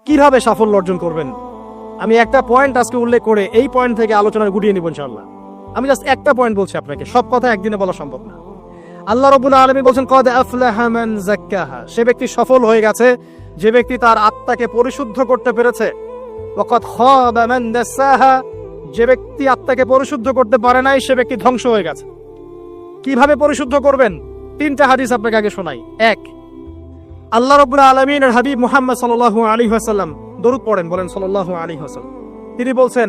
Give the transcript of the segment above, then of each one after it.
কিভাবে সাফল্য অর্জন করবেন। আমি একটা পয়েন্ট আজকে উল্লেখ করে এই পয়েন্ট থেকে আলোচনা গুটিয়ে নিব ইনশাআল্লাহ। আমি জাস্ট একটা পয়েন্ট বলছি আপনাকে, সব কথা একদিনে বলা সম্ভব না। আল্লাহ রাব্বুল আলামিন বলেন কদ আফলাহা মান যাক্কাহা, সে ব্যক্তি সফল হয়ে গেছে যে ব্যক্তি তার আত্মাকে পরিশুদ্ধ করতে পেরেছে। ওয়া কদ খাবা মান দাসাহা, যে ব্যক্তি আত্মাকে পরিশুদ্ধ করতে পারে নাই সে ব্যক্তি ধ্বংস হয়ে গেছে। কিভাবে পরিশুদ্ধ করবেন? তিনটা হাদিস আপনাকে আগে শোনাই। এক, আল্লাহ রাব্বুল আলামিনের হাবিব মুহাম্মদ সাল্লাল্লাহু আলাইহি ওয়াসাল্লাম দরুদ পড়েন, বলেন সাল্লাল্লাহু আলাইহি ওয়াসাল্লাম। তিনি বলছেন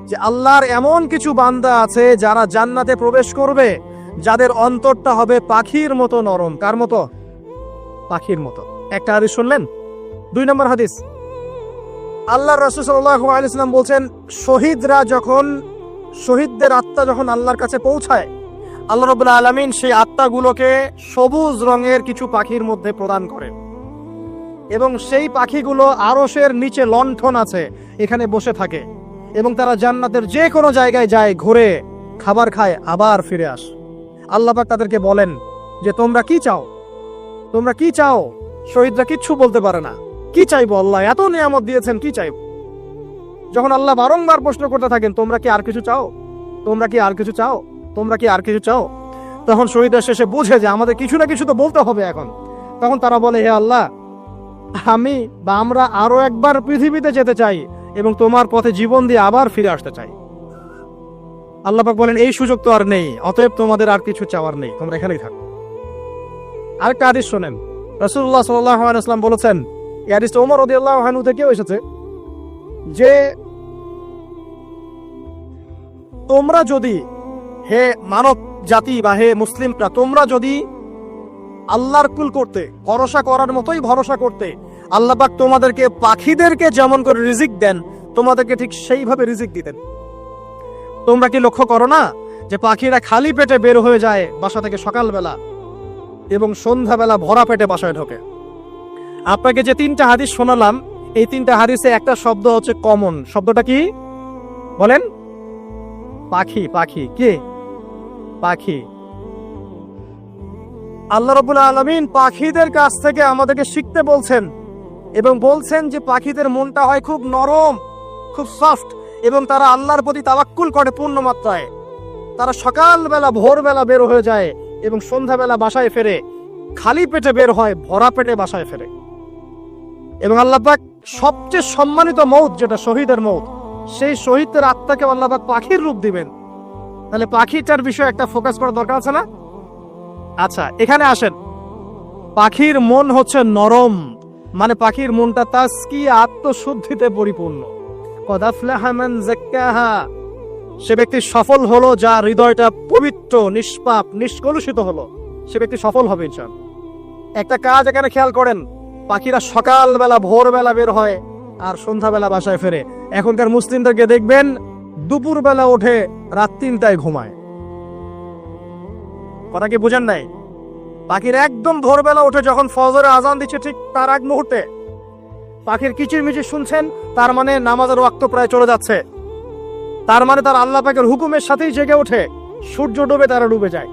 যে আল্লাহর এমন কিছু বান্দা আছে যারা জান্নাতে প্রবেশ করবে যাদের অন্তরটা হবে পাখির মতো নরম। কার মতো? পাখির মতো। একটা হাদিস শুনলেন। 2 নম্বর হাদিস, আল্লাহর রাসূল সাল্লাল্লাহু আলাইহি ওয়াসাল্লাম বলছেন শহীদদের আত্মা যখন আল্লাহর কাছে পৌঁছায়, আল্লাহ রাব্বুল আলামিন সেই আত্মাগুলোকে সবুজ রঙের কিছু পাখির মধ্যে প্রদান করেন এবং সেই পাখিগুলো আরশের নিচে লণ্ঠন আছে এখানে বসে থাকে এবং তারা জান্নাতের যে কোনো জায়গায় যায়, ঘুরে খাবার খায়, আবার ফিরে আসে। আল্লাহ পাক তাদেরকে বলেন যে তোমরা কি চাও, তোমরা কি চাও? শহীদরা কিচ্ছু বলতে পারে না, কি চাইবো, আল্লাহ এত নিয়ামত দিয়েছেন, কি চাইবো? যখন আল্লাহ বারংবার প্রশ্ন করতে থাকেন তোমরা কি আর কিছু চাও, তোমরা কি আর কিছু চাও, তোমরা কি আর কিছু চাও, তখন শহীদরা শেষে বুঝে যে আমাদের কিছু না কিছু তো বলতে হবে এখন। তখন তারা বলে হে আল্লাহ, আমরা আরো একবার পৃথিবীতে যেতে চাই এবং তোমার পথে জীবন দিয়ে আবার ফিরে আসতে চাই। আল্লাহ পাক বলেন এই সুযোগ তো আর নেই, অতএব তোমাদের আর কিছু চাওয়ার নেই, তোমরা এখানেই থাকো। আরেকটা হাদিস শোনেন, রাসূলুল্লাহ সাল্লাল্লাহু আলাইহি ওয়াসাল্লাম বলেছেন, এই হাদিসটা ওমর রাদিয়াল্লাহু আনহু থেকেও এসেছে, যে তোমরা যদি, হে মানব জাতি বা হে মুসলিমরা, তোমরা যদি আল্লাহর কুল করতে, ভরসা করার মতোই ভরসা করতে, আল্লাহ পাক তোমাদেরকে পাখিদেরকে যেমন করে রিজিক দেন তোমাদেরকে ঠিক সেইভাবে রিজিক দিতেন। তোমরা কি লক্ষ্য করো না যে পাখিরা খালি পেটে বের হয়ে যায় বাসা থেকে সকালবেলা এবং সন্ধ্যাবেলা ভরা পেটে বাসায় ঢোকে? আপনাকে যে 3টা হাদিস শোনালাম, এই 3টা হাদিসে একটা শব্দ হচ্ছে কমন। শব্দটা কি বলেন? পাখি। পাখি কে? পাখি। আল্লাহ রাব্বুল আলামিন পাখিদের কাছ থেকে আমাদেরকে শিখতে বলছেন এবং বলছেন যে পাখিদের মনটা হয় খুব নরম, খুব সফট এবং তারা আল্লাহর প্রতি তাওয়াক্কুল করে পূর্ণ মাত্রায়। তারা সকালবেলা ভোরবেলা বের হয়ে যায় এবং সন্ধ্যাবেলা বাসায় ফেরে, খালি পেটে বের হয়, ভরা পেটে বাসায় ফেরে। এবং আল্লাহ পাক সবচেয়ে সম্মানিত মৌত যেটা শহীদের মৌত, সেই শহীদদের আত্মাকে আল্লাহ পাক পাখির রূপ দিবেন। তাহলে পাখিটার বিষয়ে একটা ফোকাস করা দরকার আছে না? আচ্ছা, এখানে আসেন। পাখির মন হচ্ছে নরম, মানে পাখির মনটা তাজকিয়া, আত্মশুদ্ধিতে পরিপূর্ণ। কদ আফলাহা মান যাক্কাহা, সে ব্যক্তি সফল হলো যার হৃদয়টা পবিত্র, নিষ্পাপ, নিষ্কলুষিত হলো, সে ব্যক্তি সফল হবে ইনশাআল্লাহ। একটা কাজ এখানে খেয়াল করেন, পাখিরা সকালবেলা ভোরবেলা বের হয় আর সন্ধ্যাবেলা বাসায় ফেরে। এখনকার মুসলিমদেরকে দেখবেন দুপুরবেলা ওঠে, রাত 3টায় ঘুমায়। কথা কি বুঝেন নাই? পাখির একদম ভোরবেলা উঠে যখন ফজরের আজান দিচ্ছে ঠিক তার আগ মুহূর্তে পাখির কিচিরমিচির শুনছেন, তার মানে নামাজের ওয়াক্ত প্রায় চলে যাচ্ছে, তার মানে তার আল্লাহ পাকের হুকুমের সাথেই জেগে ওঠে, সূর্য ডুবে তারা ডুবে যায়।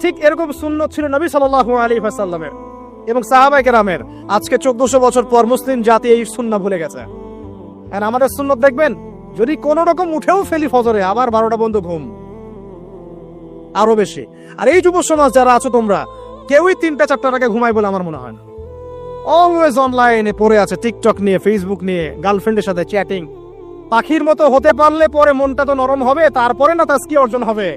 ঠিক এরকম সুন্নত ছিল নবী সাল্লাল্লাহু আলাইহি ওয়াসাল্লামের এবং সাহাবায়ে কেরামের। আজকে 1400 বছর পর মুসলিম জাতি এই সুন্নাহ ভুলে গেছে। আর আমাদের সুন্নত দেখবেন, যদি কোনো রকম উঠেও ফেলি ফজরে, আবার 12টা বন্ধ ঘুম, আরো বেশি। আর এই যুব সমাজ যারা আছো তোমরা, কেউই 3টা-4টার আগে ঘুমায় বলে আমার মনে হয় না। অলওয়েজ অনলাইনে পড়ে আছে, টিকটক নিয়ে, ফেসবুক নিয়ে, গার্লফ্রেন্ডের সাথে চ্যাটিং। পাখির মতো হতে পারলে পরে মনটা তো নরম হবে, তারপরে না তাজকিয়া অর্জন হবে।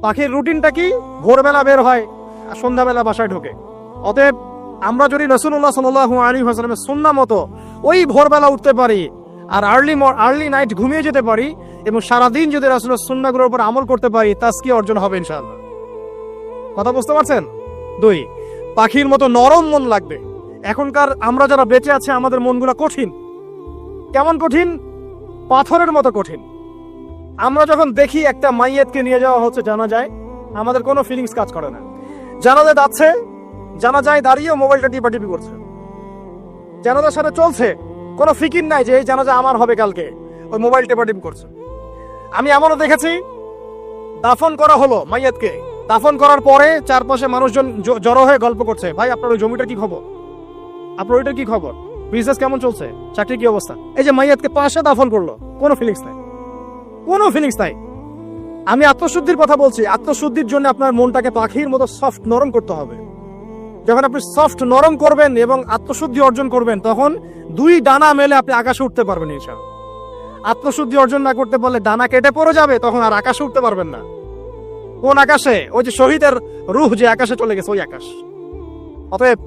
পাখির রুটিনটা কি? ভোরবেলা বের হয় আর সন্ধ্যাবেলা বাসায় ঢোকে। অতএব আমরা যদি রাসূলুল্লাহ সাল্লাল্লাহু আলাইহি ওয়াসাল্লামের সুন্নাহ মতো ওই ভোরবেলা উঠতে পারি আর আর্লি নাইট ঘুমিয়ে যেতে পারি এবং সারাদিন যদি রাসূলের সুন্নাহগুলোর উপর আমল করতে পারি, তাজকিয়া অর্জন হবে ইনশাআল্লাহ। কথা বুঝতে পারছেন? 2, পাখির মতো নরম মন লাগবে। এখনকার আমরা যারা বেঁচে আছে আমাদের মনগুলো কঠিন। কেমন কঠিন? পাথরের মতো কঠিন। আমরা যখন দেখি একটা মাইয়াতকে নিয়ে যাওয়া হচ্ছে জানাজায়, আমাদের কোনো ফিলিংস কাজ করে না। জানাজা যাচ্ছে, জানাজায় দাঁড়িয়ে মোবাইলটা টিপাটিপি করছে, জানাজার সাথে চলছে, কোনো ফিকির নাই যে এই জানাজা আমার হবে কালকে, ওই মোবাইল টিপাটিপি করছে। আমি এমনও দেখেছি, দাফন করা হলো মাইয়াতকে, দাফন করার পরে চারপাশে মানুষজন জড়ো হয়ে গল্প করছে, ভাই আপনার ওই জমিটার কি খবর, আপনার ওইটার কি খবর, বিজনেস কেমন চলছে, চাকরি কি অবস্থা? এই যে মাইয়াতকে পাশে দাফন করলো, কোনো ফিলিংস নাই, কোনো ফিলিংস নাই। আমি আত্মশুদ্ধির কথা বলছি। আত্মশুদ্ধির জন্য আপনার মনটাকে পাখির মতো সফট নরম করতে হবে। যখন আপনি সফট নরম করবেন এবং আত্মশুদ্ধি অর্জন করবেন, তখন দুই ডানা মেলে আপনি আকাশে উঠতে পারবেন ইনশাআল্লাহ। আত্মশুদ্ধি অর্জন না করতে পারলে ডানা কেটে পড়ে যাবে, তখন আর আকাশে উঠতে পারবেন না। কোন আকাশে? ওই যে শহীদের রূহ যে আকাশে চলে গেছে, ওই আকাশ। অতএব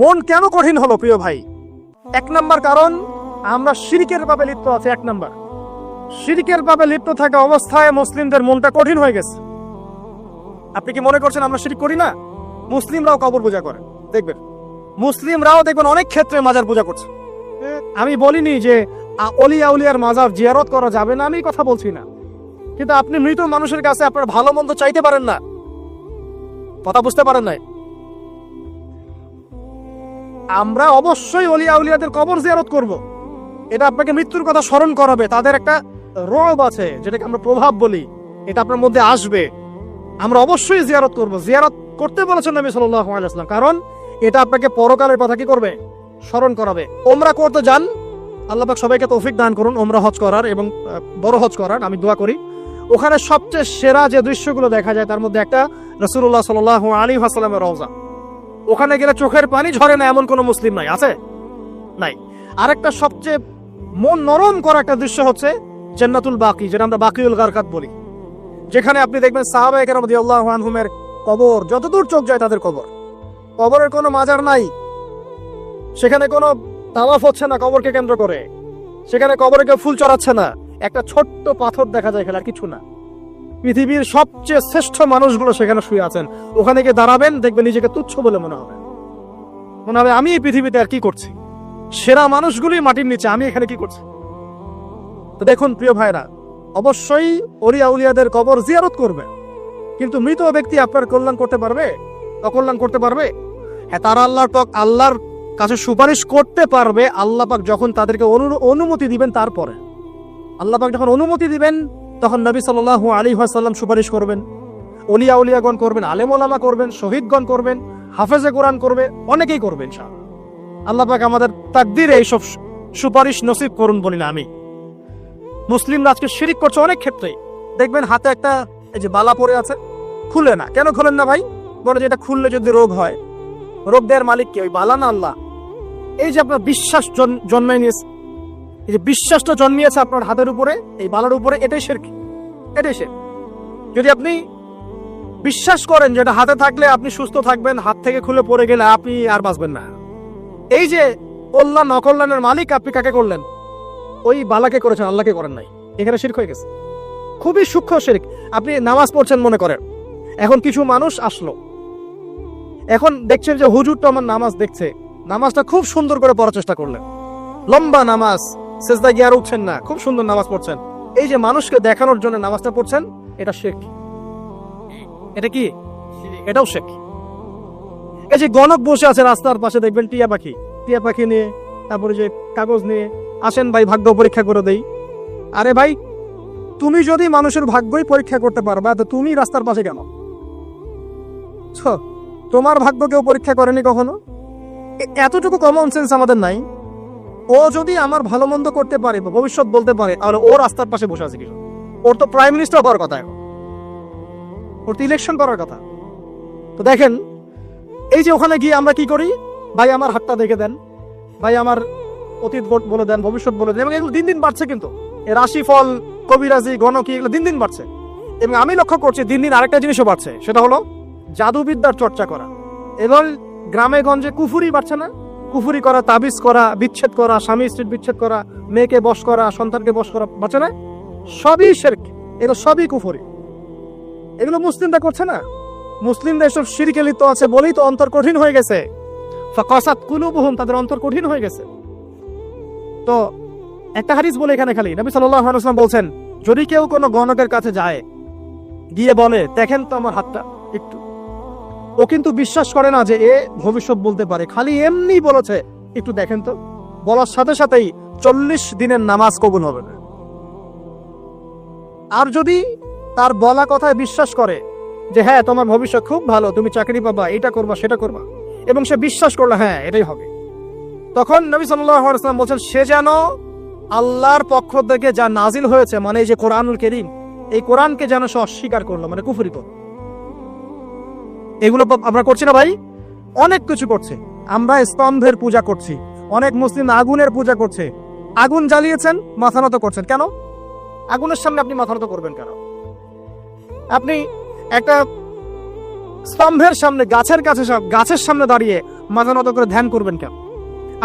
মন কেন কঠিন হলো প্রিয় ভাই? এক নাম্বার কারণ, আমরা শিরকের পাপে লিপ্ত আছি। এক নাম্বার, শিরকের পাপে লিপ্ত থাকা অবস্থায় মুসলিমদের মনটা কঠিন হয়ে গেছে। আপনি কি মনে করছেন আমরা শিরক করি না? মুসলিমরাও কবর পূজা করে, দেখবেন মুসলিমরাও দেখবেন অনেক ক্ষেত্রে মাজার পূজা করছে। আমি বলিনি যে অলিয়া উলিয়ার মাজার জিয়ারত করা যাবে না, আমি কথা বলছি না, কিন্তু আপনি মৃত মানুষের কাছে আপনার ভালো মন্দ চাইতে পারেন না। কথা বুঝতে পারেন নাই? আমরা অবশ্যই অলিয়া উলিয়াদের কবর জিয়ারত করব। এটা আপনাকে মৃত্যুর কথা স্মরণ করাবে। তাদের একটা রব আছে, যেটাকে আমরা প্রভাব বলি, এটা আপনার মধ্যে আসবে। আমরা অবশ্যই জিয়ারত করব। জিয়ারত করতে বলেছেন নবী সাল্লাল্লাহু আলাইহি ওয়াসাল্লাম, কারণ এটা আপনাকে পরকালের কথা কি করবে? স্মরণ করাবে। ওমরা করতে যান, আল্লাহ পাক সবাইকে তৌফিক দান করুন ওমরা হজ করার এবং বড় হজ করার, আমি দোয়া করি। ওখানে সবচেয়ে সেরা যে দৃশ্যগুলো দেখা যায়, তার মধ্যে একটা রাসূলুল্লাহ সাল্লাল্লাহু আলাইহি ওয়াসাল্লামের রওজা। ওখানে গেলে চোখের পানি ঝরে না এমন কোনো মুসলিম নাই, আছে? নাই। আরেকটা সবচেয়ে মন নরম করা একটা দৃশ্য হচ্ছে জান্নাতুল বাকি, যেটা আমরা বাকিউল গারকাত বলি, যেখানে আপনি দেখবেন সাহাবায়ে কেরাম রাদিয়াল্লাহু আনহুমের কবর, যতদূর চোখ যায় তাদের কবর। কবরের কোনো মাজার নাই, সেখানে কোনো তাওয়াফ হচ্ছে না কবরকে কেন্দ্র করে, সেখানে কবরে কেউ ফুল চড়াচ্ছে না, একটা ছোট্ট পাথর দেখা যায়, খেলার কিছু না। পৃথিবীর সবচেয়ে শ্রেষ্ঠ মানুষগুলো সেখানে শুয়ে আছেন। ওখানে গিয়ে দাঁড়াবেন, দেখবেন নিজেকে তুচ্ছ বলে মনে হবে, মনে হবে আমি এই পৃথিবীতে আর কি করছি। সেরা মানুষগুলি মাটির নিচে, আমি এখানে কি করছি? তো দেখুন প্রিয় ভাইরা, অবশ্যই অলিয়া উলিয়াদের কবর জিয়ারত করবে, কিন্তু মৃত ব্যক্তি আপনার কল্যাণ করতে পারবে? অকল্যাণ করতে পারবে? হ্যাঁ, তারা আল্লাহর কাছে সুপারিশ করতে পারবে আল্লাহ পাক যখন তাদেরকে অনুমতি দিবেন। তারপরে আল্লাহ পাক যখন অনুমতি দিবেন, তখন নবী সাল্লাল্লাহু আলাইহি ওয়াসাল্লাম সুপারিশ করবেন, অলিয়া উলিয়াগণ করবেন, আলেম ওলামা করবেন, শহীদগণ করবেন, হাফেজে কোরআন করবে, অনেকেই করবেন ইনশাআল্লাহ। আল্লাহ পাক আমাদের তাকদীরে এইসব সুপারিশ নসিব করুন বলি না আমি। মুসলিমরা আজকে শিরিক করছে অনেক ক্ষেত্রে। দেখবেন হাতে একটা এই যে বালা পড়ে আছে, খুলে না। কেন খুলেন না ভাই? বলে যে এটা খুললে যদি রোগ হয়। রোগ দেওয়ার মালিক কে? ওই বালা না আল্লাহ? এই যে আপনার বিশ্বাস জন্মায় নিয়েছে, এই যে বিশ্বাসটা জন্মিয়েছে আপনার হাতের উপরে, এই বালার উপরে, এটাই শিরক, এটাই শিরক। যদি আপনি বিশ্বাস করেন যে এটা হাতে থাকলে আপনি সুস্থ থাকবেন, হাত থেকে খুলে পড়ে গেলে আপনি আর বাঁচবেন না, এই যে কল্যাণ অকল্যাণের মালিক আপনি কাকে করলেন? ওই বালাকে করেছেন, আল্লাহকে করেন নাই। এখানে শিরক হয়ে গেছে, খুবই সূক্ষ্ম শিরক। আপনি নামাজ পড়ছেন মনে করেন, এখন কিছু মানুষ আসলো, এখন দেখছেন যে হুজুরটা আমার নামাজ দেখছে, নামাজটা খুব সুন্দর করে পড়ার চেষ্টা করলেন, লম্বা নামাজ, সেজদা গিয়ে আর উঠছেন না, খুব সুন্দর নামাজ পড়ছেন। এই যে মানুষকে দেখানোর জন্য নামাজটা পড়ছেন, এটা শিরক। এটা কি? এটাও শিরক। এই যে গণক বসে আছে রাস্তার পাশে, দেখবেন টিয়া পাখি নিয়ে, তারপরে যে কাগজ নিয়ে, আসেন ভাই ভাগ্য পরীক্ষা করে দেই। আরে ভাই, তুমি যদি মানুষের ভাগ্যই পরীক্ষা করতে পারবা, তো তুমি রাস্তার পাশে কেন? তোমার ভাগ্য কেউ পরীক্ষা করেনি কখনো? এতটুকু কমন সেন্স আমাদের নাই? ও যদি আমার ভালো মন্দ করতে পারে, ভবিষ্যৎ বলতে পারে, তাহলে ও রাস্তার পাশে বসে আছে কিছু? ওর তো প্রাইম মিনিস্টার হওয়ার কথা, ওর তো ইলেকশন করার কথা। তো দেখেন, এই যে ওখানে গিয়ে আমরা কি করি? ভাই আমার হাতটা দেখে দেন, ভাই আমার অতীত বলে দেন, ভবিষ্যৎ বলে দেন, এবং এগুলো দিন দিন বাড়ছে। কিন্তু রাশিফল, কবিরাজি, গণকি, এগুলো দিন দিন বাড়ছে। এবং আমি লক্ষ্য করছি দিন দিন আরেকটা জিনিসও বাড়ছে, সেটা হলো জাদুবিদ্যার চর্চা করা। এবং গ্রামে গঞ্জে কুফুরি বাড়ছে না? কুফুরি করা, তাবিজ করা, বিচ্ছেদ করা, স্বামী স্ত্রীর বিচ্ছেদ করা, মেয়েকে বশ করা, সন্তানকে বশ করা, বাড়ছে না? সবই শিরক, এগুলো সবই কুফুরি। এগুলো মুসলিমরা করছে না? মুসলিমরা এসব শিরকে লিপ্ত আছে বলেই তো অন্তর কঠিন হয়ে গেছে। ফাকাসাত কুলুবুহুম, তাদের অন্তর কঠিন হয়ে গেছে। তো একটা হাদিস বলে এখানে খালি, নবী সাল্লাল্লাহু আলাইহি ওয়াসাল্লাম বলছেন, যদি কেউ কোনো গণকের কাছে যায়, গিয়ে বলে দেখেন তো আমার হাতটা একটু, ও কিন্তু বিশ্বাস করে না যে এ ভবিষ্যৎ বলতে পারে, খালি এমনি বলেছে একটু দেখেন তো, বলার সাথে সাথেই 40 দিনের নামাজ কবুল হবে না। আর যদি তার বলা কথায় বিশ্বাস করে যে হ্যাঁ তোমার ভবিষ্যৎ খুব ভালো, তুমি চাকরি পাবা, এটা করবা সেটা করবা, এবং সে বিশ্বাস করলো হ্যাঁ এটাই হবে, তখন নবী সাল্লাল্লাহু আলাইহি ওয়াসাল্লাম বলছেন সে যেন আল্লাহর পক্ষ থেকে যা নাজিল হয়েছে, মানে এই যে কোরআনুল কারীম, এই কোরআনকে যেন সে অস্বীকার করলো, মানে কুফরি করলো। এগুলো আমরা করছি না ভাই? অনেক কিছু করছে। আমরা স্তম্ভের পূজা করছি, অনেক মুসলিম আগুনের পূজা করছে। আগুন জ্বালিয়েছেন, মাথা নত করছেন কেন? আগুনের সামনে আপনি মাথা নত করবেন কেন? আপনি একটা স্তম্ভের সামনে, গাছের সামনে দাঁড়িয়ে মাথা নত করে ধ্যান করবেন কেন?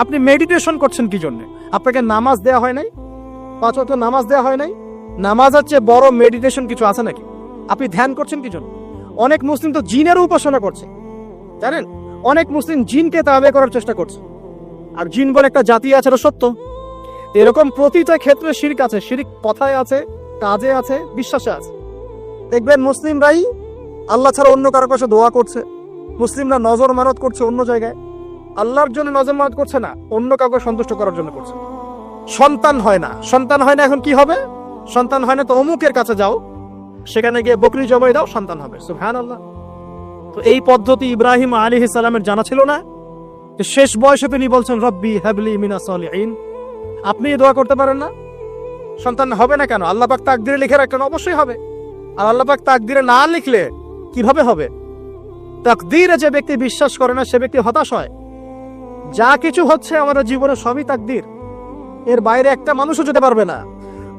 আপনি মেডিটেশন করছেন কি জন্য? আপনাকে নামাজ দেয়া হয় নাই? 5 ওয়াক্ত নামাজ দেয়া হয় নাই? নামাজ হচ্ছে বড় মেডিটেশন কিছু আছে নাকি? আপনি ধ্যান করছেন কি জন্য? অনেক মুসলিম তো জিনের উপাসনা করছে, জানেন? অনেক মুসলিম জিনকে তাবে করার চেষ্টা করছে। আর জিন বলে একটা জাতি আছে, এটা সত্য। এরকম প্রতিটা ক্ষেত্রে শিরক আছে। শিরক কথায় আছে, কাজে আছে, বিশ্বাসে আছে। দেখবেন মুসলিমরাই আল্লাহ ছাড়া অন্য কারো কাছে দোয়া করছে, মুসলিমরা নজর মানত করছে অন্য জায়গায়। আল্লাহর জন্য নজর মানত করছে না, অন্য কাউকে সন্তুষ্ট করার জন্য করছে। সন্তান হয় না, সন্তান হয় না, এখন কি হবে? সন্তান হয় না তো অমুকের কাছে যাও, সেখানে গিয়ে বকরি জবাই দাও, সন্তান হবে। সুবহানাল্লাহ। তো এই পদ্ধতি ইব্রাহিম আলাইহিস সালামের জানা ছিল না? শেষ বয়সে তিনি বলছেন রব্বি হাবলি মিনাস সালিহিন। আপনি দোয়া করতে পারেন না? সন্তান হবে না কেন? আল্লাহ পাক তাকদিরে লিখে রাখলেন, অবশ্যই হবে। আর আল্লাহ পাক তাকদিরে না লিখলে কিভাবে হবে? তাকদিরে যে ব্যক্তি বিশ্বাস করে না সে ব্যক্তি হতাশ হয়। যা কিছু হচ্ছে আমাদের জীবনে সবই তাকদির, এর বাইরে একটা মানুষও যেতে পারবে না।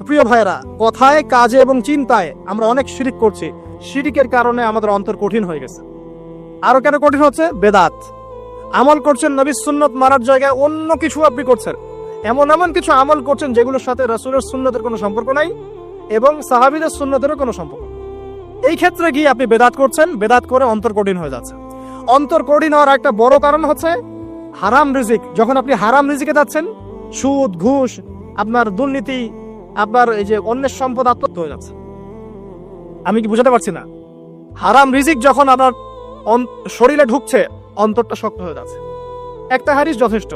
প্রিয় ভাইরা, কথায়, কাজে এবং চিন্তায় আমরা অনেক শিরিক করছি। শিরিকের কারণে আমাদের অন্তর কঠিন হয়ে গেছে। আরো কেন কঠিন হচ্ছে? বেদাত। আমল করছেন নবীর সুন্নত মারার জায়গায় অন্য কিছু আপনি করছেন। এমন কিছু আমল করছেন যেগুলোর সাথে রাসূলের সুন্নতের কোনো সম্পর্ক নাই এবং সাহাবীদের সুন্নতেরও কোনো সম্পর্ক নেই। এই ক্ষেত্রে গিয়ে আপনি বেদাত করছেন, বেদাত করে অন্তর কঠিন হয়ে যাচ্ছে। অন্তর কঠিন হওয়ার একটা বড় কারণ হচ্ছে হারাম রিজিক। যখন আপনি হারাম রিজিকে যাচ্ছেন, সুদ, ঘুষ, আপনার দুর্নীতি, আপনার এই যে অন্যের সম্পদ আত্মসাৎ হয়ে যাচ্ছে। আমি কি বুঝাতে পারছি না? হারাম রিজিক যখন আপনার শরীরে ঢুকছে, অন্তরটা শক্ত হয়ে যাচ্ছে। একটা হাদিস যথেষ্ট।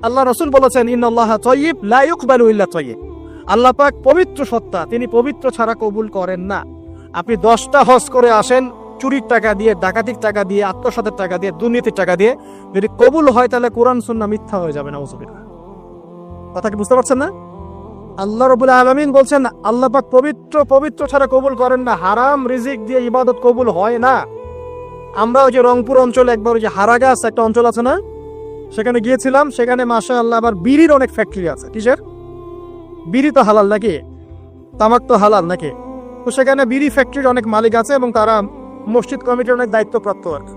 আল্লাহ রাসূল বলেছেন ইন্নাল্লাহা তাইয়্যিব লা ইউকবালু ইল্লা তাইয়্যিব। আল্লাহ পাক পবিত্র সত্তা, তিনি পবিত্র ছাড়া কবুল করেন না। আপনি 10টা হজ করে আসেন, চুরির টাকা দিয়ে, ডাকাতির টাকা দিয়ে, আত্মসাতের টাকা দিয়ে, দুর্নীতির টাকা দিয়ে, যদি কবুল হয় তাহলে কোরআন সুন্নাহ মিথ্যা হয়ে যাবে। নাউযুবিল্লাহ। কথা কি বুঝতে পারছেন না? আল্লাহ রাব্বুল আলামিন বলছেন আল্লাহ পাক পবিত্র ছাড়া কবুল করেন না। হারাম রিজিক দিয়ে ইবাদত কবুল হয় না। আমরা ওই যে রংপুর অঞ্চলে একবার ওই যে হারাগাছ একটা অঞ্চল আছে না, সেখানে গিয়েছিলাম। সেখানে মাশাআল্লাহ আবার বিড়ির অনেক ফ্যাক্টরি আছে। কিসের? বিড়ি তো হালাল নাকি? তামাক তো হালাল নাকি? তো সেখানে বিড়ি ফ্যাক্টরির অনেক মালিক আছে এবং তারা মসজিদ কমিটির অনেক দায়িত্বপ্রাপ্ত আর কি।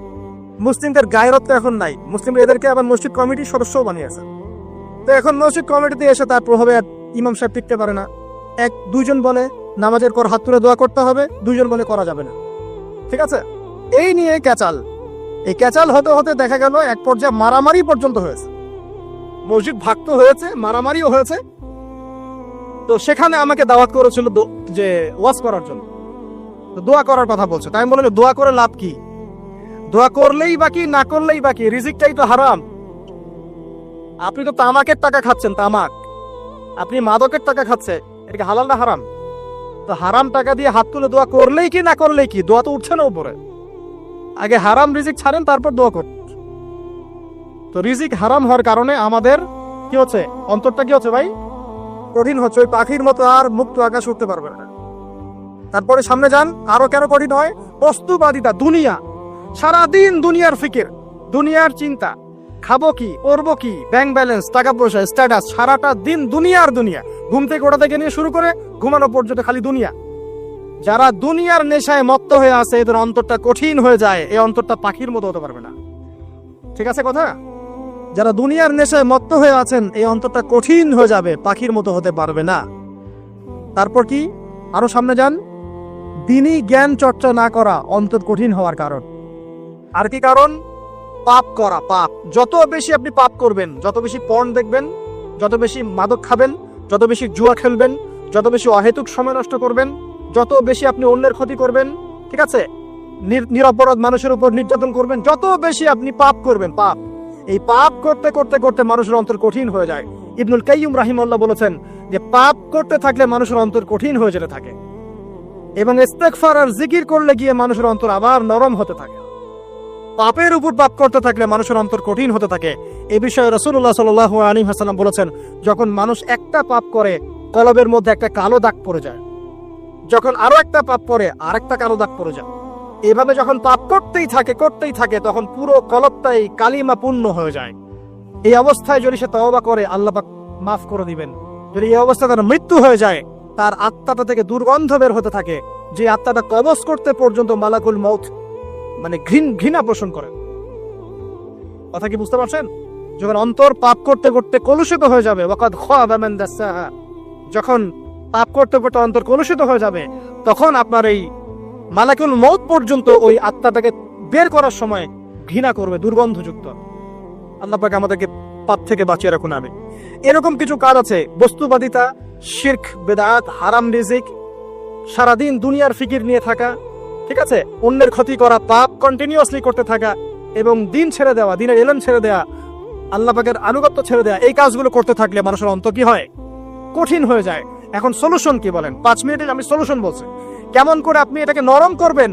মুসলিমদের গায়রত তো এখন নাই, মুসলিমরা এদেরকে আবার মসজিদ কমিটির সদস্যও বানিয়েছে। তো এখন মসজিদ কমিটিতে এসে তার প্রভাবে ইমাম সাহেব টিকতে পারে না। 1-2 বলে নামাজের পর হাত তুলে দোয়া করতে হবে, 2 বলে করা যাবে না। ঠিক আছে? এই নিয়ে ক্যাচাল। এই ক্যাচাল হতে হতে দেখা গেল এক পর্যায়ে মারামারি পর্যন্ত হয়েছে। মসজিদ ভাগত হয়েছে, মারামারিও হয়েছে। তো সেখানে আমাকে দাওয়াত করেছিল যে ওয়াজ করার জন্য। তো দোয়া করার কথা বলছে। তাই আমি বললাম দোয়া করে লাভ কি? দোয়া করলেই বাকি, না করলেই বাকি, রিজিকটাই তো হারাম। আপনি তো তামাকের টাকা খাচ্ছেন, তামাক। আপনি মাদকের টাকা খাচ্ছেন, এটা কি হালাল না হারাম? তো হারাম টাকা দিয়ে হাত তুলে দোয়া করলেই কি, না করলেই কি? দোয়া তো উঠছে না উপরে। আগে হারাম রিজিক ছাড়েন, তারপর দোয়া করুন। তো রিজিক হারাম হওয়ার কারণে আমাদের কি হচ্ছে? অন্তরটা কি হচ্ছে ভাই? কঠিন হচ্ছে। ওই পাখির মতো আর মুক্ত আকাশ উঠতে পারবে না। তারপরে সামনে যান, আরো কেন কঠিন হয়? বস্তুবাদিতা, দুনিয়া। সারাদিন দুনিয়ার ফিকির, দুনিয়ার চিন্তা, খাবো কি, পরবো কি, ব্যাংক ব্যালেন্স, টাকা পয়সা, স্ট্যাটাস, সারাটা দিন দুনিয়ার দুনিয়া। ঘুম থেকে ওঠা থেকে নিয়ে শুরু করে ঘুমানো পর্যন্ত খালি দুনিয়া। যারা দুনিয়ার নেশায় মত্ত হয়ে আছে, এদের অন্তরটা কঠিন হয়ে যায়। এই অন্তরটা পাখির মতো হতে পারবে না। ঠিক আছে কথা? যারা দুনিয়ার নেশায় মত্ত হয়ে আছেন, এই অন্তরটা কঠিন হয়ে যাবে, পাখির মতো হতে পারবে না। তারপর কি? আরো সামনে যান। দিনই জ্ঞান চর্চা না করা অন্তর কঠিন হওয়ার কারণ। আর কি কারণ? পাপ করা। পাপ যত বেশি আপনি পাপ করবেন, যত বেশি পর্ন দেখবেন, যত বেশি মাদক খাবেন, যত বেশি জুয়া খেলবেন, যত বেশি অহেতুক সময় নষ্ট করবেন, যত বেশি আপনি অন্যের ক্ষতি করবেন, ঠিক আছে, নিরপরাধ মানুষের উপর নির্যাতন করবেন, যত বেশি আপনি পাপ করবেন, পাপ, এই পাপ করতে করতে করতে মানুষের অন্তর কঠিন হয়ে যায়। ইবনুল কাইয়্যিম রাহিমাহুল্লাহ বলেছেন যে পাপ করতে থাকলে মানুষের অন্তর কঠিন হয়ে যেতে থাকে এবং ইস্তেগফার আর জিকির করলে গিয়ে মানুষের অন্তর আবার নরম হতে থাকে। পাপের উপর পাপ করতে থাকলে মানুষের অন্তর কঠিন হতে থাকে। এই বিষয়ে রাসূলুল্লাহ সাল্লাল্লাহু আলাইহি ওয়াসাল্লাম বলেছেন, যখন মানুষ একটা পাপ করে কলবের মধ্যে একটা কালো দাগ পড়ে যায়, যখন আরো একটা পাপ করে আরেকটা কালো দাগ পড়ে যায়, এভাবে যখন পাপ করতেই থাকে তখন পুরো কলবটাই কালিমা পূর্ণ হয়ে যায়। এই অবস্থায় যদি সে তওবা করে আল্লাহ পাক মাফ করে দিবেন। যদি এই অবস্থায় তার মৃত্যু হয়ে যায়, তার আত্মাটা থেকে দুর্গন্ধ বের হতে থাকে, যে আত্মাটা কবজ করতে পর্যন্ত মালাকুল মউত মানে ঘৃণা পোষণ করে। কথা কি বুঝতে পারছেন? যখন অন্তর পাপ করতে করতে কলুষিত হয়ে যাবে, ওয়াকাদ খাবা মান দাসসাহা, যখন পাপ করতে করতে অন্তর কলুষিত হয়ে যাবে, তখন আপনার এই মালাকুল মউত পর্যন্ত ওই আত্মাটাকে বের করার সময় ঘৃণা করবে, দুর্গন্ধযুক্ত। আল্লাহ পাক আমাদেরকে পাপ থেকে বাঁচিয়ে রাখুন। আমি এরকম কিছু কাজ আছে, বস্তুবাদিতা, শিরক, বেদাত, হারাম রিজিক, সারাদিন দুনিয়ার ফিকির নিয়ে থাকা, ঠিক আছে, অন্যের ক্ষতি করা, পাপ কন্টিনিউয়াসলি করতে থাকা, এবং দিন ছেড়ে দেওয়া, দিনের এলেম ছেড়ে দেওয়া, আল্লাহ পাকের আনুগত্য ছেড়ে দেওয়া, এই কাজগুলো করতে থাকলে মানুষের অন্তর কি হয়? কঠিন হয়ে যায়। এখন সলিউশন কি বলেন? 5 মিনিটে আমি সলিউশন বলছি, কেমন করে আপনি এটাকে নরম করবেন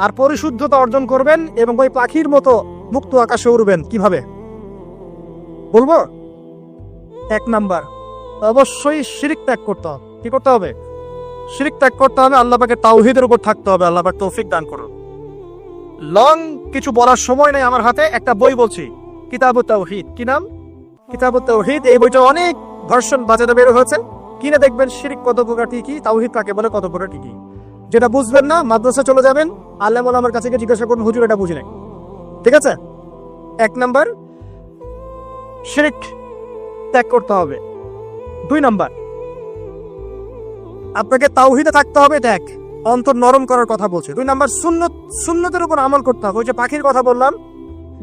আর পরিশুদ্ধতা অর্জন করবেন এবং ওই পাখির মতো মুক্ত আকাশে উড়বেন। কিভাবে বলবো? 1 নাম্বার, অবশ্যই শিরক ত্যাগ করতে হবে। কি করতে হবে? শিরক ত্যাগ করতে হবে। আল্লাহ পাকের তাওহীদের উপর থাকতে হবে। আল্লাহ পাক তৌফিক দান করুন। লং কিছু বলার সময় নেই আমার হাতে, একটা বই বলছি, কিতাবুত তাওহীদ। কি নাম? কিতাবুত তাওহীদ। এই বইটা অনেক ভার্সন বাজারে বের হয়েছে, কিনে দেখবেন শিরক কত প্রকার কি, তাওহীদ কাকে বলে, কত প্রকার কি। যেটা বুঝবেন না, মাদ্রাসা চলে যাবেন, আলেম ওলামার কাছে গিয়ে জিজ্ঞাসা করুন, হুজুর এটা বুঝি নাই। ঠিক আছে? 1 নাম্বার, শিরক ত্যাগ করতে হবে। 2 নাম্বার, আপনাকে তাওহীদে থাকতে হবে, এটা এক, অন্তর নরম করার কথা বলছে। 2 নাম্বার, সুন্নতের উপর আমল করতে হবে। ওই যে পাখির কথা বললাম,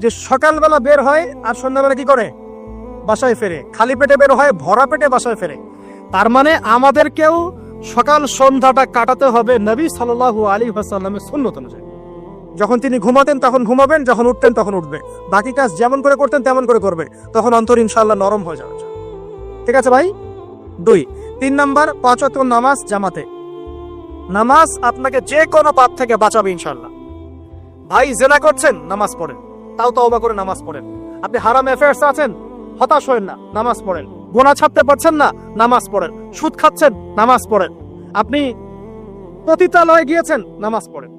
যে সকালবেলা বের হয় আর সন্ধ্যাবেলা কি করে? বাসায় ফেরে। খালি পেটে বের হয়, ভরা পেটে বাসায় ফেরে। তার মানে আমাদেরকেও সকাল সন্ধ্যাটা কাটাতে হবে নবী সাল্লাল্লাহু আলাইহি ওয়াসাল্লামের সুন্নত অনুযায়ী। যখন তিনি ঘুমাতেন তখন ঘুমাবেন, যখন উঠতেন তখন উঠবে, বাকি কাজ যেমন করে করতেন তেমন করে করবে, তখন অন্তর ইনশাআল্লাহ নরম হয়ে যাবে। ঠিক আছে ভাই? 2। 3 নাম্বার, 5 ওয়াক্ত নামাজ জামাতে। নামাজ আপনাকে যে কোনো পাপ থেকে বাঁচাবে ইনশাআল্লাহ। ভাই জেনা করছেন, নামাজ পড়েন, তাও তওবা করে নামাজ পড়েন। আপনি হারাম অ্যাফেয়ার্স আছেন, হতাশ হয়েন না, নামাজ পড়েন। গুনাহ ছাড়তে পারছেন না, নামাজ পড়েন। সুদ খাচ্ছেন, নামাজ পড়েন। আপনি পতিতালয়ে গিয়েছেন, নামাজ পড়েন।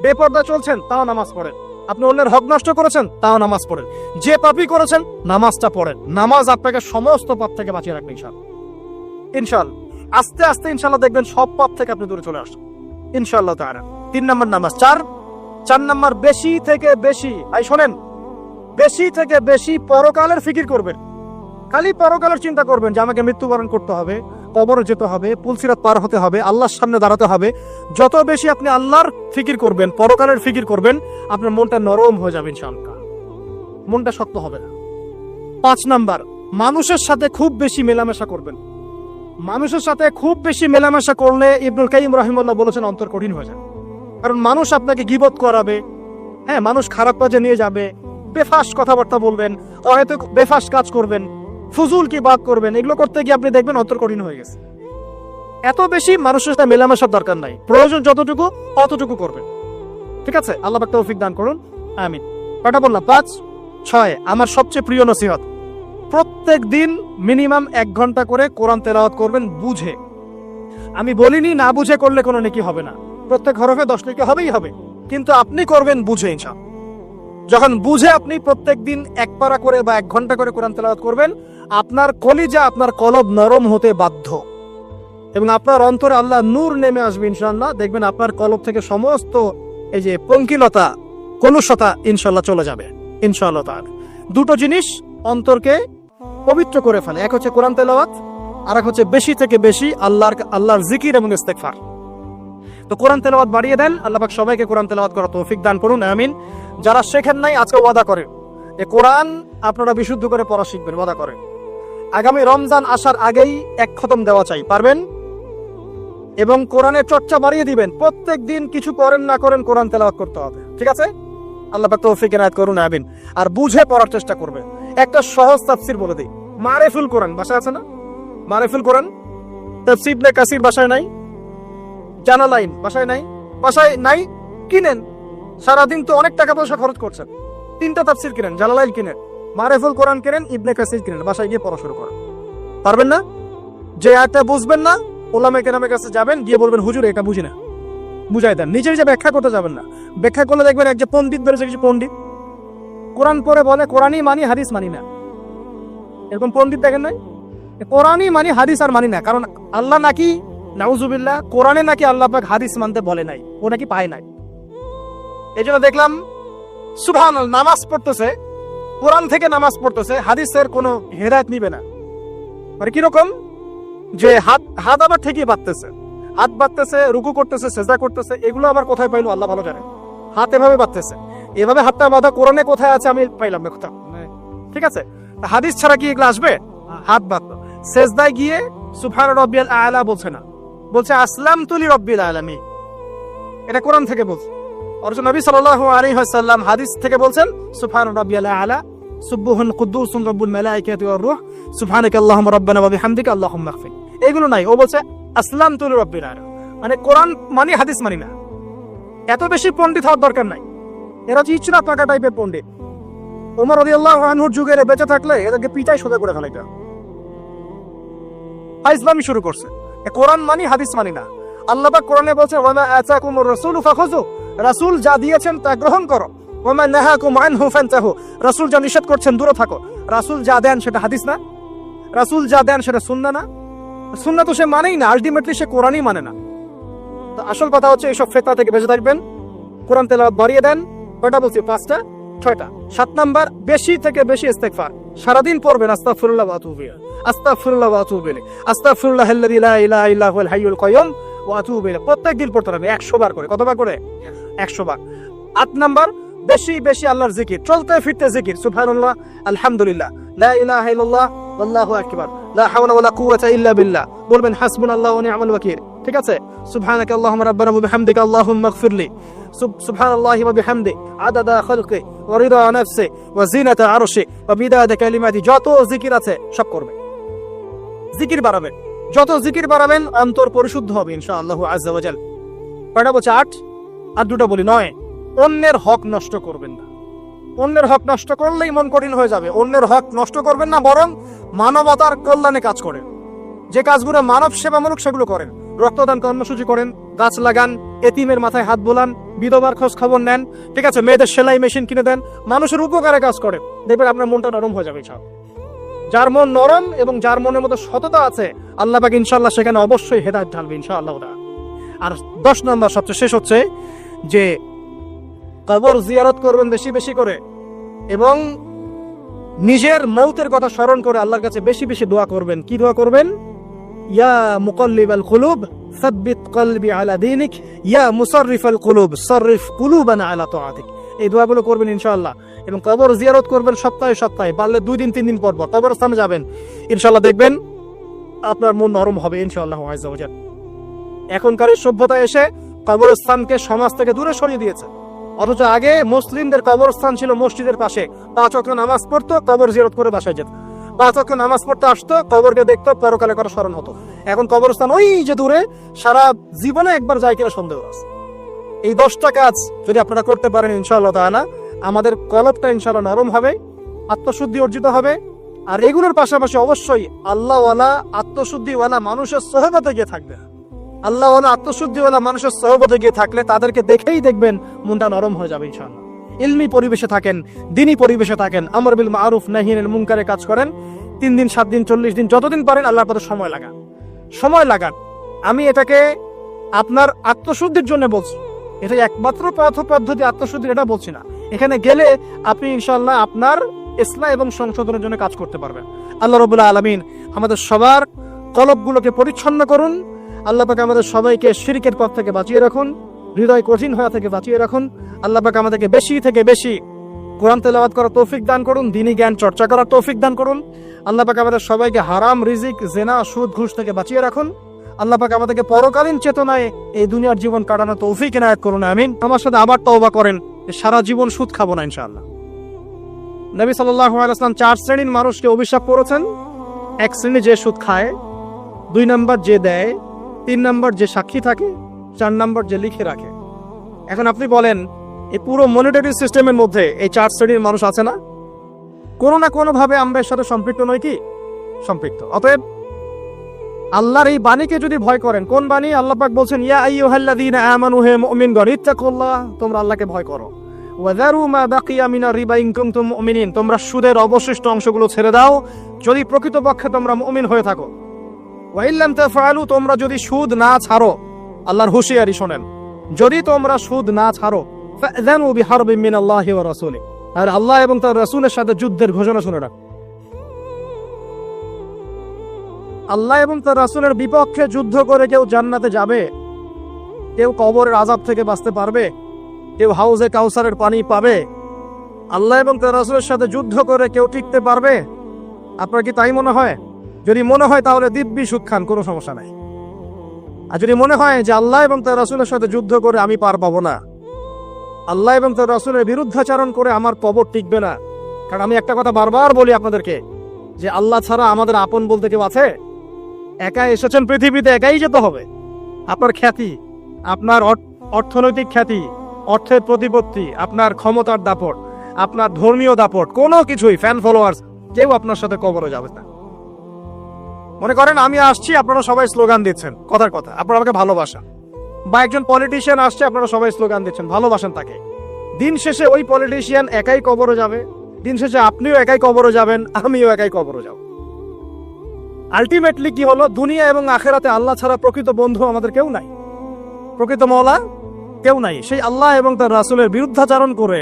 বেপরদা চলছেন, তাও নামাজ পড়েন। আপনি অন্যের হক নষ্ট করেছেন, তাও নামাজ পড়েন। যে পাপই করেছেন, নামাজটা পড়েন। নামাজ আপনাকে সমস্ত পাপ থেকে বাঁচিয়ে রাখবে ইনশাআল্লাহ। ইনশাআল্লাহ আস্তে আস্তে ইনশাআল্লাহ দেখবেন সব পাপ থেকে আপনি দূরে চলে আসছেন ইনশাআল্লাহ তাআলা। 3 নাম্বার নামাজ। 4 নাম্বার, বেশি থেকে বেশি, আই শোনেন, বেশি থেকে বেশি পরকালের ফিকির করবেন। খালি পরকালের চিন্তা করবেন যে আমাকে মৃত্যুবরণ করতে হবে, কবরে যেতে হবে, পুলসিরাত পার হতে হবে, আল্লাহর সামনে দাঁড়াতে হবে। যত বেশি আপনি আল্লাহর ফিকির করবেন, পরকালের ফিকির করবেন, আপনার মনটা নরম হয়ে যাবে ইনশাআল্লাহ, মনটা শক্ত হবে না। 5 নাম্বার, মানুষের সাথে খুব বেশি মেলামেশা করবেন। মানুষের সাথে খুব বেশি মেলামেশা করলে ইবনুল কাইয়িম রাহিমাহুল্লাহ বলেছেন অন্তর কঠিন হয়ে যায়। কারণ মানুষ আপনাকে গীবত করাবে, হ্যাঁ, মানুষ খারাপ কাজে নিয়ে যাবে, বেফাস কথাবার্তা বলবেন, হয়তো বেফাস কাজ করবেন, ফুজুল কি বাদ করবেন। এগুলো করতে গিয়ে আপনি দেখবেন অন্তর কঠিন হয়ে গেছে। এত বেশি মানুষের সাথে মেলামেশার দরকার নাই, প্রয়োজন যতটুকু অতটুকু করবেন। ঠিক আছে? আল্লাহ পাক তৌফিক দান করুন, আমিন। কয়টা বললাম? 5। 6, আমার সবচেয়ে প্রিয় নসিহত, প্রত্যেক দিন মিনিমাম 1 ঘন্টা করে কোরআন তেলাওয়াত করবেন বুঝে। আমি বলিনি না বুঝে করলে কোনো নেকি হবে না, প্রত্যেক হরফে 10 নেকি হবেই হবে, কিন্তু আপনি করবেন বুঝে ইনশাআল্লাহ। যখন বুঝে আপনি প্রত্যেক দিন 1 পারা করে বা 1 ঘন্টা করে কোরআন তেলাওয়াত করবেন, আপনার কলিজা, আপনার কলব নরম হতে বাধ্য, এবং আপনার অন্তরে আল্লাহ নূর নেমে আসবে ইনশাআল্লাহ। দেখবেন আপনার কলব থেকে সমস্ত এই যে পঙ্কিলতা, কলুষতা ইনশাআল্লাহ চলে যাবে ইনশাআল্লাহ তাআলা। 2টো জিনিস অন্তরকে পবিত্র করে ফেলে, এক হচ্ছে কোরআন তেলাওয়াত, আর এক হচ্ছে বেশি থেকে বেশি আল্লাহর জিকির এবং ইস্তেগফার। তো কোরআন তেলাওয়াত বাড়িয়ে দেন। আল্লাহ পাক সবাইকে কোরআন তেলাওয়াত করার তৌফিক দান করুন, আমিন। যারা শেখেন নাই আজকে ওয়াদা করেন যে কোরআন আপনারা বিশুদ্ধ করে পড়া শিখবেন, ওয়াদা করেন। আগামী রমজান আসার আগেই 1 খতম দেওয়া চাই, পারবেন? এবং কোরআনের চর্চা বাড়িয়ে দিবেন, প্রত্যেক দিন কিছু করেন না করেন কোরআন তেলাওয়াত করতে হবে। ঠিক আছে? আল্লাহ পাক তৌফিক এনায়েত করুন, আমিন। আর বুঝে পড়ার চেষ্টা করবে। একটা সহজ তাফসীর বলে দিই, মারিফুল কোরআন বাসায় আছে না? মারিফুল কোরআন তাফসীর ইবনে কাসির বাসায় নাই? জালালাইন বাসায় নাই? বাসায় নাই, কিনেন। সারাদিন তো অনেক টাকা পয়সা খরচ করছেন, 3টা তাফসীর কিনেন, জালালাইন কিনেন, মারিফুল কোরআন কিনেন, ইবনে কাসির কিনেন, বাসায় গিয়ে পড়া শুরু করেন। পারবেন না? যে আয়াতটা বুঝবেন না, ওলামায়ে কেরামের কাছে যাবেন, গিয়ে বলবেন হুজুর এটা বুঝি না, বুঝাই দেন। নিজে নিজে ব্যাখ্যা করতে যাবেন না। ব্যাখ্যা করলে দেখবেন এক যে পণ্ডিত বেড়েছে, কিছু পণ্ডিত কোরআন পড়ে বলে কোরআনই মানি, হাদিস মানি না। এরকম পণ্ডিত দেখেন নাই? কোরআনই মানি, হাদিস আর মানি না। কারণ আল্লাহ নাকি, নাউজুবিল্লাহ, কোরআনে নাকি আল্লাহ পাক হাদিস মানতে বলে নাই, ও নাকি পায় নাই। এই জন্য দেখলাম সুবহানাল্লাহ, নামাজ পড়তেছে, কোরআন থেকে নামাজ পড়তেছে, হাদিসের কোনো হেদায়েত নিবে না। মানে কিরকম, যে হাত আবার ঠিকই বাঁধতেছে, হাত বাঁধতেছে, রুকু করতেছে, সেজদা করতেছে, এগুলো আবার কোথায় পাইলো আল্লাহ ভালো জানে। হাত এভাবে বাঁধতেছে, এভাবে হাতটা বাঁধা কোরআনে কোথায় আছে আমি পাইলাম না কোথাও। ঠিক আছে, হাদিস ছাড়া কি এগুলো আসবে? হাত বাঁধলো, সেজদায় গিয়ে সুবহান রাব্বিয়াল আ'লা বলছে না, বলছে আসলামতু লিরাব্বিল আলামিন। এটা কোরআন থেকে বলছে। অথচ নবী সাল্লাল্লাহু আলাইহি ওয়াসাল্লাম হাদিস থেকে বলছেন সুবহান রাব্বিয়াল আ'লা, সুবহুন কুদ্দুসুন রব্বুল মালাইকাতি ওয়ার রূহ, সুবহানাকাল্লাহুম্মা রাব্বানা ওয়া বিহামদিকা আল্লাহুম্মা ইগফির। এগুলো নাই, ও বলছে আসলামতু লিরাব্বিল আলামিন। মানে কোরআন মানি, হাদিস মানি না। এত বেশি পণ্ডিত হওয়ার দরকার নাই। এরা হচ্ছে ইচরা পাকা টাইপের পণ্ডিত। ওমর রাদিয়াল্লাহু আনহুর যুগে বেঁচে থাকলে এদেরকে পিটাই সোজা করে ফেলাইতো। ইসলামী শুরু করছে, কোরআন মানি, হাদিস মানি না। আল্লাহ পাক কোরআনে বলছেন ওয়া মা আতাকুমুর রাসূলু ফাখুযু, রাসূল যা দিয়েছেন তা গ্রহণ করো। ওয়া মা নাহাকুম আনহু ফান্তাহু, রাসূল যা নিষেধ করছেন দূরে থাকো। রাসূল যা দেন সেটা হাদিস না, রাসূল যা দেন সেটা সুন্নাহ না। সুন্নাহ তো সে মানেই না, আলটিমেটলি সে কোরআনই মানে না। তো আসল কথা হচ্ছে এইসব ফিতনা থেকে বেঁচে থাকবেন, কোরআন তেলাওয়াত বাড়িয়ে দেন। কয়টা বলছি? 5টা, 6টা। 7 নাম্বার, বেশি থেকে বেশি ইস্তেগফার সারাদিন পড়বেন। আস্তাগফিরুল্লাহ ওয়া আতুবু ইলাইহি, আস্তাগফিরুল্লাহ ওয়া আতুবু ইলাইহি, আস্তাগফিরুল্লাহাল্লাযী লা ইলাহা ইল্লা হুয়াল হাইয়ুল কাইয়্যুম ওয়া আতুবু ইলাইহি। প্রত্যেকদিন পড়তে হবে 100 বার করে। কতবার করে? 100 বার। 8 নাম্বার, বেশি বেশি আল্লাহর জিকির, চলতে ফিরতে জিকির। সুবহানাল্লাহ, আলহামদুলিল্লাহ, লা ইলাহা ইল্লাল্লাহ, আল্লাহু আকবার, লা হাওলা ওয়ালা কুওয়াতা ইল্লা বিল্লাহ। বলবেন হাসবুনাল্লাহু ওয়া নি'মাল ওয়াকিল। ঠিক আছে? সুবহানাকা আল্লাহুম্মা রাব্বানা ওয়া বিহামদিকা আল্লাহুম্মা ইগফিরলি, সুবহানাল্লাহি ওয়া বিহামদি আদাদা খালকি ওয়া রিদা নাফসি ওয়া জিনাতা আরশি ওয়া বিদাদা কালিমাতি। যত জিকির আছে সব করবে, জিকির বাড়াবেন। যত জিকির বাড়াবেন অন্তর পরিশুদ্ধ হবে ইনশাআল্লাহু আযজা ওয়া জাল। কয়টা বলছে? 8। আর 2টা বলি। 9, অন্যের হক নষ্ট করবেন না। অন্যের হক নষ্ট করলেই মন কঠিন হয়ে যাবে। অন্যের হক নষ্ট করবেন না, বরং মানবতার কল্যাণে কাজ করেন। যে কাজগুলো মানব সেবামূলক সেগুলো করেন। রক্তদান কর্মসূচি করেন, গাছ লাগান, এতিমের মাথায় হাত বোলান, বিধবার খোঁজ খবর নেন। ঠিক আছে? মেয়েদের সেলাই মেশিন কিনে দেন, মানুষের উপকারে কাজ করেন। দেখবেন আপনার মনটা নরম হয়ে যাবে ইনশাআল্লাহ। যার মন নরম এবং যার মনের মধ্যে সততা আছে, আল্লাহ পাক ইনশাআল্লাহ সেখানে অবশ্যই হেদায়েত ঢালবে ইনশাআল্লাহ। আর 10 নম্বর, সবচেয়ে শেষ হচ্ছে যে কবর জিয়ারত করবেন বেশি বেশি করে, এবং নিজের মৌতের কথা স্মরণ করে আল্লাহর কাছে বেশি বেশি দোয়া করবেন। কি দোয়া করবেন? ইয়া মুকাল্লিবাল কুলুব সাব্বিত কলবি আলা দীনিক, ইয়া মুসাররিফাল কুলুব সাররিফ কুলুবানা আলা তাআতিক। এই দোয়াগুলো করবেন ইনশাআল্লাহ। এবং কবর জিয়ারত করবেন সপ্তাহে সপ্তাহে, পারলে 2 দিন 3 দিন পর পর কবরস্থানে যাবেন। ইনশাআল্লাহ দেখবেন আপনার মন নরম হবে ইনশাআল্লাহ আযজা ওয়া জাল। এখনকার সভ্যতা এসে কবরস্থানকে সমাজ থেকে দূরে সরিয়ে দিয়েছে। অথচ আগে মুসলিমদের কবরস্থান ছিল মসজিদের পাশে। 5 ওয়াক্ত নামাজ পড়তো, কবর জিয়ারত করে বাসায় যেত। 5 ওয়াক্ত নামাজ পড়তে আসতো, কবরকে দেখতো, পরকালে করা স্মরণ হতো। এখন কবরস্থান ওই যে দূরে, সারা জীবনে একবার যায় কিনা সন্দেহ আছে। এই 10টা কাজ যদি আপনারা করতে পারেন ইনশাআল্লাহ তাআলা, আমাদের কলবটা ইনশাআল্লাহ নরম হবে, আত্মশুদ্ধি অর্জিত হবে। আর এগুলোর পাশাপাশি অবশ্যই আল্লাহওয়ালা, আত্মশুদ্ধিওয়ালা মানুষের সোহবতে গিয়ে থাকবে। আল্লাহওয়ালা, আত্মশুদ্ধিওয়ালা মানুষের সোহবতে গিয়ে থাকলে তাদেরকে দেখেই দেখবেন মনটা নরম হয়ে যাবে ইনশাআল্লাহ। ইলমি পরিবেশে থাকেন, দ্বীনি পরিবেশে থাকেন, আমর বিল মারুফ নাহি আনিল মুনকারে কাজ করেন। 3 দিন 7 দিন 40 দিন যতদিন পারেন আল্লাহর পথে সময় লাগান, সময় লাগান। আমি এটাকে আপনার আত্মশুদ্ধির জন্য বলছি, এটা একমাত্র পদ্ধতি আত্মশুদ্ধির, এটা বলছি না। এখানে গেলে আপনি ইনশাআল্লাহ আপনার ইসলাহ এবং সংশোধনের জন্য কাজ করতে পারবেন। আল্লাহ রাব্বুল আলামিন আমাদের সবার কলবগুলোকে পরিচ্ছন্ন করুন। আল্লাহ পাক আমাদের সবাইকে শিরকের পথ থেকে বাঁচিয়ে রাখুন, হৃদয় কঠিন হওয়া থেকে বাঁচিয়ে রাখুন। আল্লাহ পাক আমাদেরকে বেশি থেকে বেশি কোরআন তেলাওয়াত করার তৌফিক দান করুন, দ্বীনি জ্ঞান চর্চা করার তৌফিক দান করুন। আল্লাহ পাক আমাদের সবাইকে হারাম রিজিক, জেনা, সুদ, ঘুষ থেকে বাঁচিয়ে রাখুন। আল্লাহ পাক আমাদেরকে পরকালীন চেতনায় এই দুনিয়ার জীবন কাটানোর তৌফিক ইনায়াত করুন, আমিন। আমার সাথে আবার তওবা করেন, সারা জীবন সুদ খাবো না ইনশাআল্লাহ। নবী সাল্লাল্লাহু আলাইহি ওয়াসাল্লাম 4 শ্রেণীর মানুষকে অভিশাপ করেছেন। 1 শ্রেণী যে সুদ খায়, 2 নাম্বার যে দেয়, 3 নাম্বার যে সাক্ষী থাকে, 4 নাম্বার যে লিখে রাখে। এখন আপনি বলেন এই পুরো মনিটারি সিস্টেমের মধ্যে এই 4 শ্রেণীর মানুষ আছে না? কোনো না কোনো ভাবে আমরা এর সাথে সম্পৃক্ত নই কি? সম্পৃক্ত। অতএব আল্লাহর এই বাণীকে যদি ভয় করেন, কোন বাণী? আল্লাহ পাক বলছেন ইয়া আইয়ুহাল্লাযীনা আমানু হে মুমিনগণ ইত্তাকুল্লাহ, তোমরা আল্লাহকে ভয় করো। ওয়া যারু মা বাকিয়া মিনার রিবা ইন কুনতুম মুমিনিন, তোমরা সুদের অবশিষ্ট অংশগুলো ছেড়ে দাও যদি প্রকৃতপক্ষে তোমরা মুমিন হয়ে থাকো। ওয়া ইল্লাম তাফআলু, তোমরা যদি সুদ না ছাড়ো, আল্লাহর হুঁশিয়ারি শোনেন, যদি তোমরা সুদ না ছাড়ো ফাযানু বিহারবিন মিনাল্লাহি ওয়া রাসূলিহি, আর আল্লাহ এবং তার রাসূলের সাথে যুদ্ধের ঘোষণা শুনে রাখো। আল্লাহ এবং তার রাসূলের বিপক্ষে যুদ্ধ করে কেউ জান্নাতে যাবে? কেউ কবরের আযাব থেকে বাঁচতে পারবে? কেউ হাউজে কাউসারের পানি পাবে? আল্লাহ এবং তার রাসূলের সাথে যুদ্ধ করে কেউ টিকতে পারবে? আপনার কি তাই মনে হয়? যদি মনে হয় তাহলে দিব্যি সুদ খান, কোনো সমস্যা নাই। আর যদি মনে হয় যে আল্লাহ এবং তার রাসূলের সাথে যুদ্ধ করে আমি পার পাবো না, আল্লাহ এবং তার রাসূলের বিরুদ্ধাচরণ করে আমার কবর টিকবে না, কারণ আমি একটা কথা বারবার বলি আপনাদেরকে যে আল্লাহ ছাড়া আমাদের আপন বলতে কেউ আছে? একাই এসেছেন পৃথিবীতে, একাই যেতে হবে। আপনার খ্যাতি, আপনার অর্থনৈতিক খ্যাতি, অর্থের প্রতিপত্তি, আপনার ক্ষমতার দাপট, আপনার ধর্মীয় দাপট, কোনো কিছুই, ফ্যান ফলোয়ার্স, কেউ আপনার সাথে কবরে যাবে না। মনে করেন আমি আসছি, আপনারা সবাই স্লোগান দিচ্ছেন, কথার কথা আপনারা আমাকে ভালোবাসা, বা একজন পলিটিশিয়ান আসছে, আপনারা সবাই স্লোগান দিচ্ছেন, ভালোবাসেন তাকে। দিন শেষে ওই পলিটিশিয়ান একাই কবরে যাবে, দিন শেষে আপনিও একাই কবরে যাবেন, আমিও একাই কবরে যাব। আলটিমেটলি কি হলো? দুনিয়া এবং আখেরাতে আল্লাহ ছাড়া প্রকৃত বন্ধু আমাদের কেউ নাই, প্রকৃত মওলা কেউ নাই। সেই আল্লাহ এবং তার রাসূলের বিরুদ্ধাচরণ করে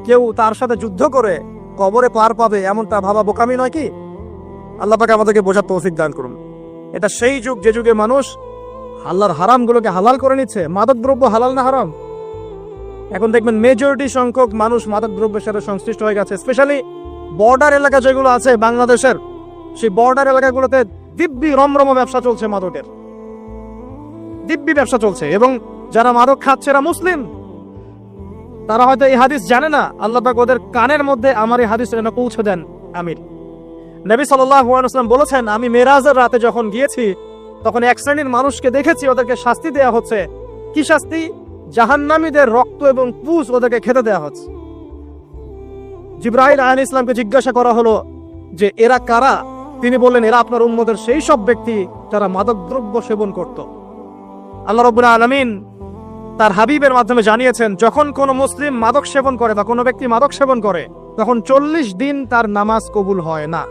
কেউ তার সাথে যুদ্ধ করে কবরে পার পাবে, এমনটা ভাবা বোকামি নয় কি? আল্লাহ পাক আমাদেরকে বোঝার তৌফিক দান করুন। এটা সেই যুগ যে যুগে মানুষ আল্লাহর হারামগুলোকে হালাল করে নিচ্ছে। মাদক দ্রব্য হালাল না হারাম? এখন দেখবেন মেজরিটি সংখ্যক মানুষ মাদক দ্রব্যের সাথে সংশ্লিষ্ট হয়ে গেছে। স্পেশালি বর্ডার এলাকা যেগুলো আছে বাংলাদেশের, সেই বর্ডার এলাকাগুলোতে দিব্যি রমরম ব্যবসা চলছে, মাদকের দিব্যি ব্যবসা চলছে। এবং যারা মাদক খাচ্ছে এরা মুসলিম, তারা হয়তো এই হাদিস জানে না, আল্লাহ পাক ওদের কানের মধ্যে আমার এই হাদিস যেন পৌঁছে দেন। আমিন। নবী সাল্লাল্লাহু আলাইহি ওয়াসাল্লাম বলেছেন, আমি মেরাজের রাতে যখন গিয়েছি তখন এক শ্রেণীর মানুষকে দেখেছি, ওদেরকে শাস্তি দেয়া হচ্ছে। কি শাস্তি? জাহান্নামীদের রক্ত এবং পুঁজ ওদেরকে খেতে দেয়া হচ্ছে। জিবরাইল আলাইহিস সালামকে জিজ্ঞাসা করা হলো যে এরা কারা? তিনি বললেন, এরা আপনার উম্মতের সেই সব ব্যক্তি যারা মাদক দ্রব্য সেবন করত। আল্লাহ রাব্বুল আলামিন তার হাবিবের মাধ্যমে জানিয়েছেন, যখন কোনো মুসলিম মাদক সেবন করে বা কোনো ব্যক্তি মাদক সেবন করে, তখন 40 দিন তার নামাজ কবুল হয় না।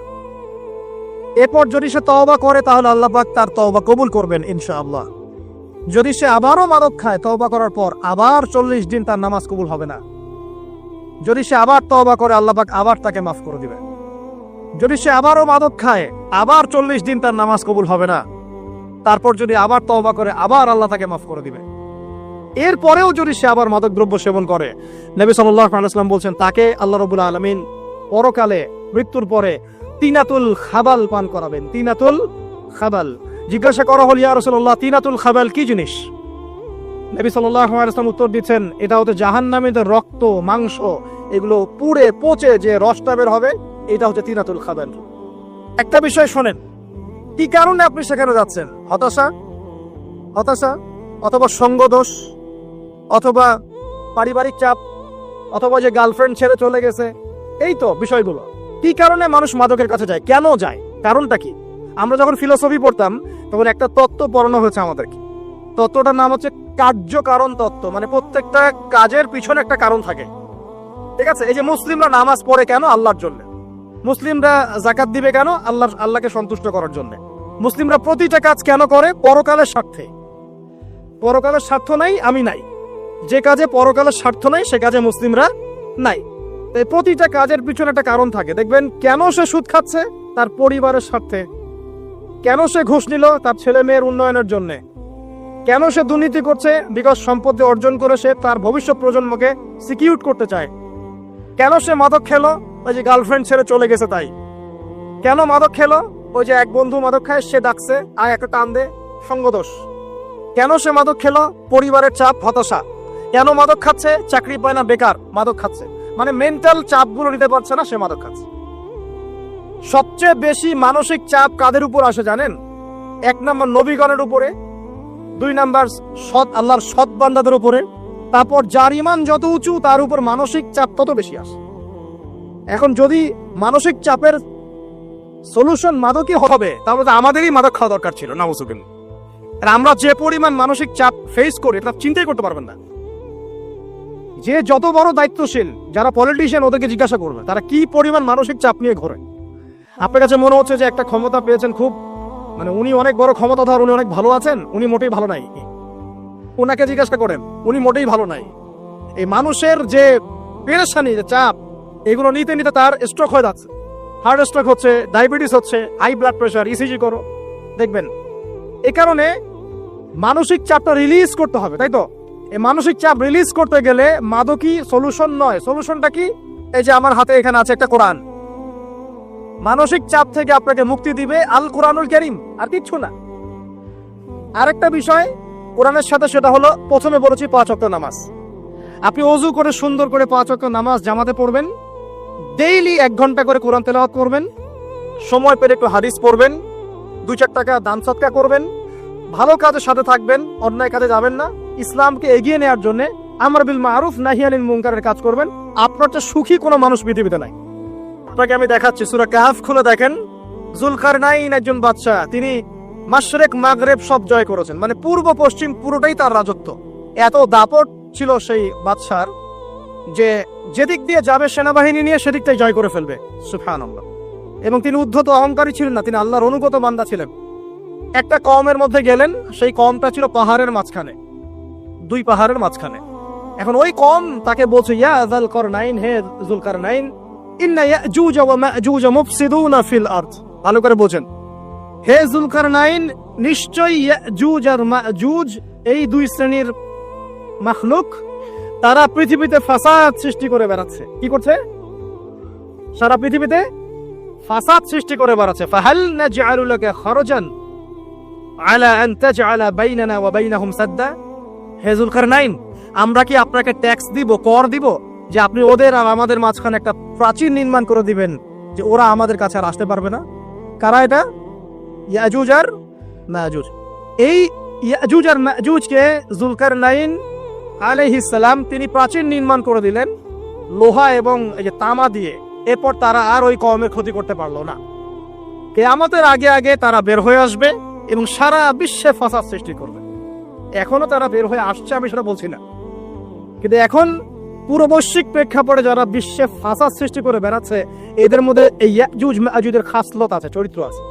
এরপর যদি সে তওবা করে তাহলে আল্লাহ পাক তার তওবা কবুল করবেন ইনশাআল্লাহ। যদি সে আবারও মাদক খায় তওবা করার পর, আবার 40 দিন তার নামাজ কবুল হবে না। যদি সে আবার তওবা করে, আল্লাহ পাক আবার তাকে মাফ করে দিবেন। যদি সে আবারও মাদক খায়, আবার 40 দিন তার নামাজ কবুল হবে না। তারপর যদি আবার তওবা করে, আবার আল্লাহ তাকে মাফ করে দিবে। এরপরেও যদি সে আবার মাদক দ্রব্য সেবন করে, নবী সাল্লাল্লাহু আলাইহি ওয়াসাল্লাম বলছেন, তাকে আল্লাহ রাব্বুল আলামিন পরকালে মৃত্যুর পরে তিনাতুল খাবাল পান করাবেন। তিনাতুল খাবাল। জিজ্ঞাসা করা হল, ইয়া রাসূলুল্লাহ, তিনাতুল খাবাল কি জিনিস? নবী সাল্লাল্লাহু আলাইহি ওয়াসাল্লাম উত্তর দিচ্ছেন, এটা হচ্ছে জাহান্নামীদের রক্ত, মাংস, এগুলো পুড়ে পচে যে রসটা বের হবে, এটা হচ্ছে তিনাতুল খাবাল। একটা বিষয় শোনেন, কি কারণে আপনি সেখানে যাচ্ছেন? হতাশা, অথবা সঙ্গদোষ, অথবা পারিবারিক চাপ, অথবা যে গার্লফ্রেন্ড ছেড়ে চলে গেছে, এই তো বিষয়গুলো। কি কারণে মানুষ মাদকের কাছে যায়? কেন যায়? কারণটা কি? আমরা যখন ফিলোসফি পড়তাম তখন একটা তত্ত্ব পড়ানো হয়েছে আমাদেরকে। তত্ত্বটার নাম হচ্ছে কার্য-কারণ তত্ত্ব। মানে প্রত্যেকটা কাজের পিছনে একটা কারণ থাকে, ঠিক আছে? এই যে মুসলিমরা নামাজ পড়ে কেন? আল্লাহর জন্য। মুসলিমরা যাকাত দিবে কেন? আল্লাহকে সন্তুষ্ট করার জন্য। মুসলিমরা প্রতিটা কাজ কেন করে? পরকালের স্বার্থে। পরকালের স্বার্থ নাই, আমি নাই। যে কাজে পরকালের স্বার্থ নাই সে কাজে মুসলিমরা নাই। তাই প্রতিটা কাজের পিছনে একটা কারণ থাকে। দেখবেন কেন সে সুদ খাচ্ছে? তার পরিবারের স্বার্থে। কেন সে ঘুষ নিল? তার ছেলে মেয়ের উন্নয়নের জন্য। কেন সে দুর্নীতি করছে? বিকজ সম্পত্তি অর্জন করে সে তার ভবিষ্যৎ প্রজন্মকে সিকিউর করতে চায়। কেন সে মাদক খেলো? ওই যে গার্লফ্রেন্ড ছেড়ে চলে গেছে তাই। কেন মাদক খেলো? ওই যে এক বন্ধু মাদক খায়, সে ডাকছে, আয় একটা টান দে, সঙ্গদোষ। কেন সে মাদক খেলো? পরিবারের চাপ, হতাশা। কেন মাদক খাচ্ছে? চাকরি পায় না, বেকার, মাদক খাচ্ছে। মানে মেন্টাল চাপগুলো নিতে পারছে না, সে মাদক খাচ্ছে। সবচেয়ে বেশি মানসিক চাপ কাদের উপর আসে জানেন? 1 নম্বর নবীগণের উপরে, 2 নম্বর আল্লাহর সৎ বান্দাদের উপরে, তারপর যার ইমান যত উঁচু তার উপর মানসিক চাপ তত বেশি আসে। এখন যদি মানসিক চাপের সলিউশন মাদকই হবে, তাহলে তো আমাদেরই মাদক খাওয়া দরকার ছিল, নাউজুবিল্লাহ। আর আমরা যে পরিমাণ মানসিক চাপ ফেস করি তা চিন্তাই করতে পারবেন না। যে যত বড় দায়িত্বশীল যারা পলিটিশিয়ান, ওদেরকে জিজ্ঞাসা করবে তারা কি পরিমাণ মানসিক চাপ নিয়ে ঘোরে। আপনার কাছে মনে হচ্ছে যে একটা ক্ষমতা পেয়েছেন, খুব মানে উনি অনেক বড় ক্ষমতাধর, উনি অনেক ভালো আছেন, উনি মোটেই ভালো নাই। ওনাকে জিজ্ঞাসা করেন, উনি মোটেই ভালো নাই। এই মানুষের যে পেরেশানি, যে চাপ, এগুলো নিতে নিতে তার স্ট্রোক হয়ে যাচ্ছে, হার্ট স্ট্রোক হচ্ছে, ডায়াবেটিস হচ্ছে, হাই ব্লাড প্রেশার, ইসিজি করো, দেখবেন। এই কারণে মানসিক চাপটা রিলিজ করতে হবে, তাই তো? এই মানসিক চাপ রিলিজ করতে গেলে মাদকই সলিউশন নয়। সলিউশনটা কি? এই যে আমার হাতে এখানে আছে একটা কোরআন। মানসিক চাপ থেকে আপনাকে মুক্তি দিবে আল কোরআনুল কারীম, আর কিচ্ছু না। আরেকটা বিষয় কোরআনের সাথে, সেটা হলো প্রথমে বলেছি 5 ওয়াক্ত নামাজ। আপনি ওযু করে সুন্দর করে 5 ওয়াক্ত নামাজ জামাতে পড়বেন, ডেইলি 1 ঘন্টা করে কোরআন তেলাওয়াত করবেন, সময় পেলে একটু হাদিস পড়বেন, 2-4 টাকা দান সদকা করবেন, ভালো কাজের সাথে থাকবেন, অন্যায় কাজে যাবেন না, ইসলামকে এগিয়ে নেওয়ার জন্য আমর বিল মারুফ নাহি আনিল মুনকারের কাজ করবেন। আপনার চেয়ে সুখী কোনো মানুষ পৃথিবীতে নাই। আপনাকে আমি দেখাচ্ছি, সূরা কাহফ খুলে দেখেন। যুলকারনাইন একজন বাদশা, তিনি মাশরিক মাগরিব সব জয় করেছেন, মানে পূর্ব পশ্চিম পুরোটাই তার রাজত্ব। এত দাপট ছিল সেই বাদশার যে যেদিক দিয়ে যাবে সেনাবাহিনী নিয়ে সেদিকটাই জয় করে ফেলবে, সুবহানাল্লাহ। এবং তিনি উদ্ধত অহংকারী ছিলেন না, তিনি আল্লাহর অনুগত বান্দা ছিলেন। একটা কওমের মধ্যে গেলেন, সেই কওমটা ছিল পাহাড়ের মাঝখানে, 2 পাহাড়ের মাঝখানে। এখন ওই কওম তাকে বলছে, ইয়া যুলকারনাইন, হে যুলকারনাইন, ইন্না ইয়াজুজ ওয়া মাজুজ মুফসিদুনা ফিল আরদ। ভালো করে বোঝেন, হে যুলকারনাইন, নিশ্চয়ই ইয়াজুজ আর মাজুজ এই 2 শ্রেণীর মাখলুক, তারা পৃথিবীতে ফাসাদ সৃষ্টি করে বেড়াচ্ছে। কি করছে? সারা পৃথিবীতে ফাসাদ সৃষ্টি করে বেড়াচ্ছে। ফাহাল নাজআলু লাকা খরজান আলা আন তাজআলা বাইনানা ওয়া বাইনাহুম সাদ্দা। হে যুলকারনাইন, আমরা কি আপনাকে ট্যাক্স দিব, কর দিব, যে আপনি ওদের আর আমাদের মাঝখানে একটা প্রাচীর নির্মাণ করে দিবেন, যে ওরা আমাদের কাছে আর আসতে পারবে না? কারা এটা? ইয়াজুজ আর মাজুজ। এই ইয়াজুজ আর মাজুজকে যুলকারনাইন আলাইহিস সালাম তিনি প্রাচীর নির্মাণ করে দিলেন লোহা এবং এই যে তামা দিয়ে। এরপর তারা আর ওই কওমের ক্ষতি করতে পারলো না। কিয়ামতের আগে আগে তারা বের হয়ে আসবে এবং সারা বিশ্বে ফাসাদ সৃষ্টি করবে। এখনো তারা বের হয়ে আসছে, আমি সেটা বলছি না, কিন্তু এখন পুরো বৈশ্বিক প্রেক্ষাপটে যারা বিশ্বে ফাসাদ সৃষ্টি করে বেড়াচ্ছে, এদের মধ্যে এই ইয়াজুজ মাজুজের খাসলত আছে, চরিত্র আছে।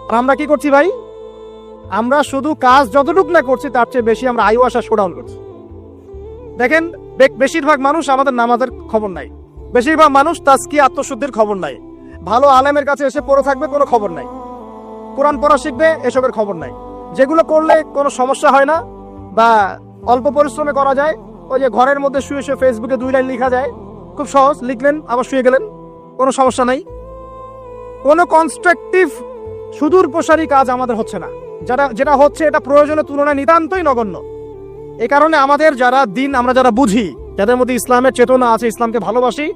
আর আমরা কি করছি ভাই? আমরা শুধু কাজ যতটুকু না করছি তার চেয়ে বেশি আমরা আয়ু আশা শোডাউন করছি। দেখেন, বেশিরভাগ মানুষ আমাদের নামাজের খবর নাই, বেশিরভাগ মানুষ তাজকিয়া আত্মশুদ্ধির খবর নাই, ভালো আলেমের কাছে এসে পড়ে থাকবে কোনো খবর নাই, কোরআন পড়া শিখবে এসবের খবর নাই। যেগুলো করলে কোনো সমস্যা হয় না বা অল্প পরিশ্রমে করা যায়, ওই যে ঘরের মধ্যে শুয়ে শুয়ে ফেসবুকে 2 লাইন লেখা যায়, খুব সহজ, লিখলেন আবার শুয়ে গেলেন, কোনো সমস্যা নাই। কোনো কনস্ট্রাকটিভ সুদূর প্রসারী কাজ আমাদের হচ্ছে না। যেটা হচ্ছে এটা প্রয়োজনের তুলনায় নিতান্তই নগণ্য। এই কারণে আমাদের যারা দিন, আমরা যারা বুঝি, যাদের মধ্যে ইসলামের চেতনা আছে, ইসলামকে ভালোবাসি,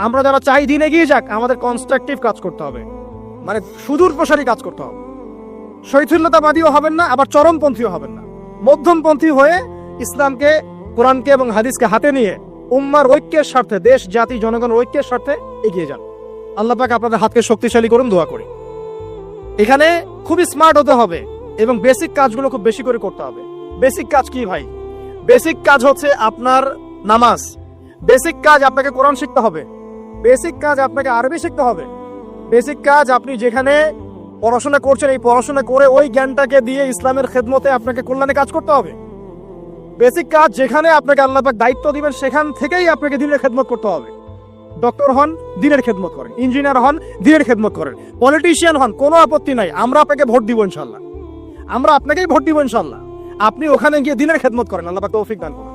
আমরা যারা চাই দিন এগিয়ে যাক, আমাদের কনস্ট্রাকটিভ কাজ করতে হবে, মানে সুদূর প্রসারী কাজ করতে হবে। শৈথিল্যতাবাদীও হবেন না, আবার চরমপন্থীও হবেন না, মধ্যমপন্থী হয়ে ইসলামকে, কোরআনকে এবং হাদিসকে হাতে নিয়ে উম্মার ঐক্যের স্বার্থে, দেশ জাতি জনগণের ঐক্যের স্বার্থে এগিয়ে যান। আল্লাহ পাক আপনাদের হাতকে শক্তিশালী করুন, দোয়া করি। এখানে খুবই স্মার্ট হতে হবে এবং বেসিক কাজগুলো খুব বেশি করে করতে হবে। বেসিক কাজ কি ভাই? বেসিক কাজ হচ্ছে আপনার নামাজ, বেসিক কাজ আপনাকে কোরআন শিখতে হবে, বেসিক কাজ আপনাকে আরবি শিখতে হবে, বেসিক কাজ আপনি যেখানে পড়াশোনা করছেন এই পড়াশোনা করে ওই জ্ঞানটাকে দিয়ে ইসলামের খেদমতে আপনাকে কল্যাণে কাজ করতে হবে। বেসিক কাজ যেখানে আপনাকে আল্লাহ পাক দায়িত্ব দিবেন সেখান থেকেই আপনাকে দিনের খেদমত করতে হবে। ডক্টর হন, দিনের খেদমত করেন, ইঞ্জিনিয়ার হন, দিনের খেদমত করেন, পলিটিশিয়ান হন, কোনো আপত্তি নাই, আমরা আপনাকে ভোট দিব ইনশাল্লাহ, আমরা আপনাকেই ভোট দিব ইনশাল্লাহ। আপনি ওখানে গিয়ে দিনের খেদমত করেন, আল্লাহ পাক তৌফিক দান করেন।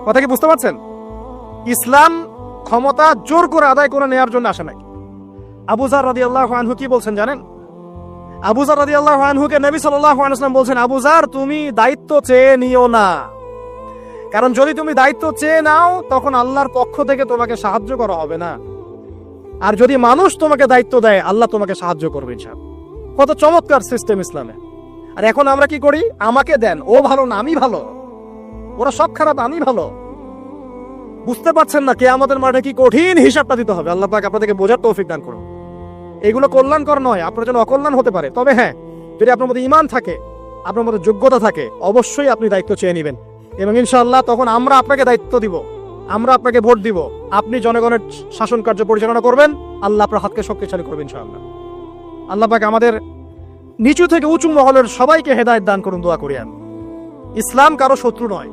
কথা কি বুঝতে পারছেন? ইসলাম ক্ষমতা জোর করে আদায় করে নেওয়ার জন্য আসে নাই। আবু যার রাদিয়াল্লাহু আনহু কি বলছেন জানেন? আবু যার রাদিয়াল্লাহু আনহুকে নবী সাল্লাল্লাহু আলাইহি ওয়াসাল্লাম বলছেন, আবু যার, তুমি দায়িত্ব চেয়ে নিও না, কারণ যদি তুমি দায়িত্ব চেয়ে নাও তখন আল্লাহর পক্ষ থেকে তোমাকে সাহায্য করা হবে না, আর যদি মানুষ তোমাকে দায়িত্ব দেয় আল্লাহ তোমাকে সাহায্য করবে ইনশাআল্লাহ। কত চমৎকার সিস্টেম ইসলামে। আর এখন আমরা কি করি? আমাকে দেন, ও ভালো না আমি ভালো, ওরা সব খারাপ আমি ভালো, বুঝতে পারছেন না কিয়ামতের মাঠে কি কঠিন হিসাবটা দিতে হবে। আল্লাহ পাক আপনাদেরকে বোঝার তৌফিক দান করুন। এগুলো কল্যাণকর নয়, আপনার জন্য অকল্যাণ হতে পারে। তবে হ্যাঁ, যদি আপনার মধ্যে ঈমান থাকে, আপনার মধ্যে যোগ্যতা থাকে, অবশ্যই আপনি দায়িত্ব চেয়ে নেবেন এবং ইনশাআল্লাহ তখন আমরা আপনাকে দায়িত্ব দিব, আমরা আপনাকে ভোট দিব, আপনি জনগণের শাসন কার্য পরিচালনা করবেন, আল্লাহ আপনার হাতকে শক্তিশালী করবেন ইনশাআল্লাহ। আল্লাহ পাক আমাদের নিচু থেকে উঁচু মহলের সবাইকে হেদায়েত দান করুন, দোয়া করি আমি। ইসলাম কারো শত্রু নয়।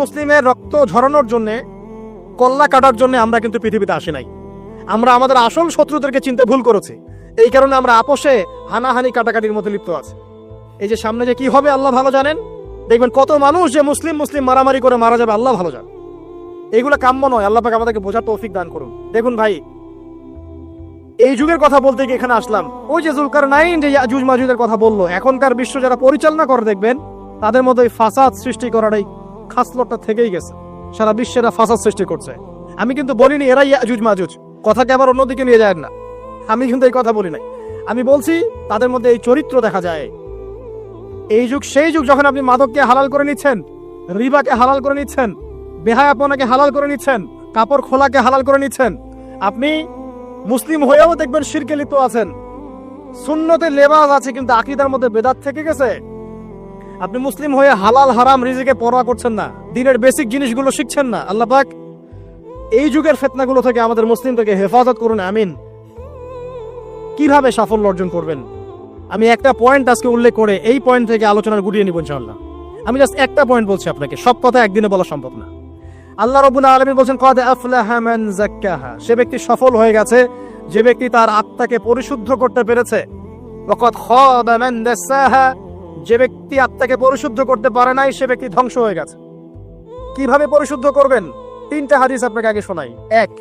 মুসলিমের রক্ত ঝরানোর জন্য, কল্লা কাটার জন্য আমরা কিন্তু পৃথিবীতে আসি নাই। আমরা আমাদের আসল শত্রুদেরকে চিনতে ভুল করেছি। এই কারণে আমরা আপোষে হানাহানি কাটাকাটির মধ্যে লিপ্ত আছি। এই যে সামনে যে কি হবে আল্লাহ ভালো জানেন। দেখবেন কত মানুষ যে মুসলিম মারামারি করে মারা যাবে, আল্লাহ ভালো জানেন। এগুলো কাম্য নয়। আল্লাহ পাক আমাদেরকে বোঝার তৌফিক দান করুন। দেখুন ভাই, এই যুগের কথা বলতে গিয়ে এখানে আসলাম। ওই যে যুলকারনাইন যে ইয়াজুজ মাজুজের কথা বললো, এখনকার বিশ্ব যারা পরিচালনা করে দেখবেন তাদের মধ্যে ফাসাদ সৃষ্টি করার এই খাসলতটা থেকেই গেছে। সারা বিশ্বে এরা ফাসাদ সৃষ্টি করছে। আমি কিন্তু বলিনি এরাই ইয়াজুজ মাজুজ, কথাকে আবার অন্যদিকে নিয়ে যায় না। আমি কিন্তু এই কথা বলি নাই। আমি বলছি তাদের মধ্যে এই চরিত্র দেখা যায়। এই যুগ সেই যুগ যখন আপনি মাদককে হালাল করে নিচ্ছেন, রিবাকে হালাল করে নিচ্ছেন, বেহায়াপনাকে হালাল করে নিচ্ছেন, কাপড় খোলাকে হালাল করে নিচ্ছেন। আপনি মুসলিম হয়েও দেখবেন শিরকে লিপ্ত আছেন। সুন্নতে লেবাস আছে কিন্তু আকীদার মধ্যে বেদাত থেকে গেছে। আপনি মুসলিম হয়ে হালাল হারাম রিজিকে পরোয়া করছেন না, দ্বীনের বেসিক জিনিসগুলো শিখছেন না। আল্লাহ পাক এই যুগের ফিতনাগুলো থেকে আমাদের মুসলিমদেরকে হেফাজত করুন, আমিন। কিভাবে সাফল্য অর্জন করবেন আমি একটা পয়েন্ট আজকে উল্লেখ করে এই পয়েন্ট থেকে আলোচনার গুটিয়ে নিব ইনশাআল্লাহ। আমি জাস্ট একটা পয়েন্ট বলছি আপনাকে, সব কথা একদিনে বলা সম্ভব না। আল্লাহ রাব্বুল আলামিন বলেন ক্বাদ আফলাহা মান যাক্কাহা, সে ব্যক্তি সফল হয়ে গেছে যে ব্যক্তি তার আত্মাকে পরিশুদ্ধ করতে পেরেছে। ওয়া ক্বাদ খাবা মান দাসাহা, যে ব্যক্তি আত্মাকে পরিশুদ্ধ করতে পারে নাই সে ব্যক্তি ধ্বংস হয়ে গেছে। কিভাবে পরিশুদ্ধ করবেন? তিনটা হাদিস আপনাকে আগে শোনাই। এক,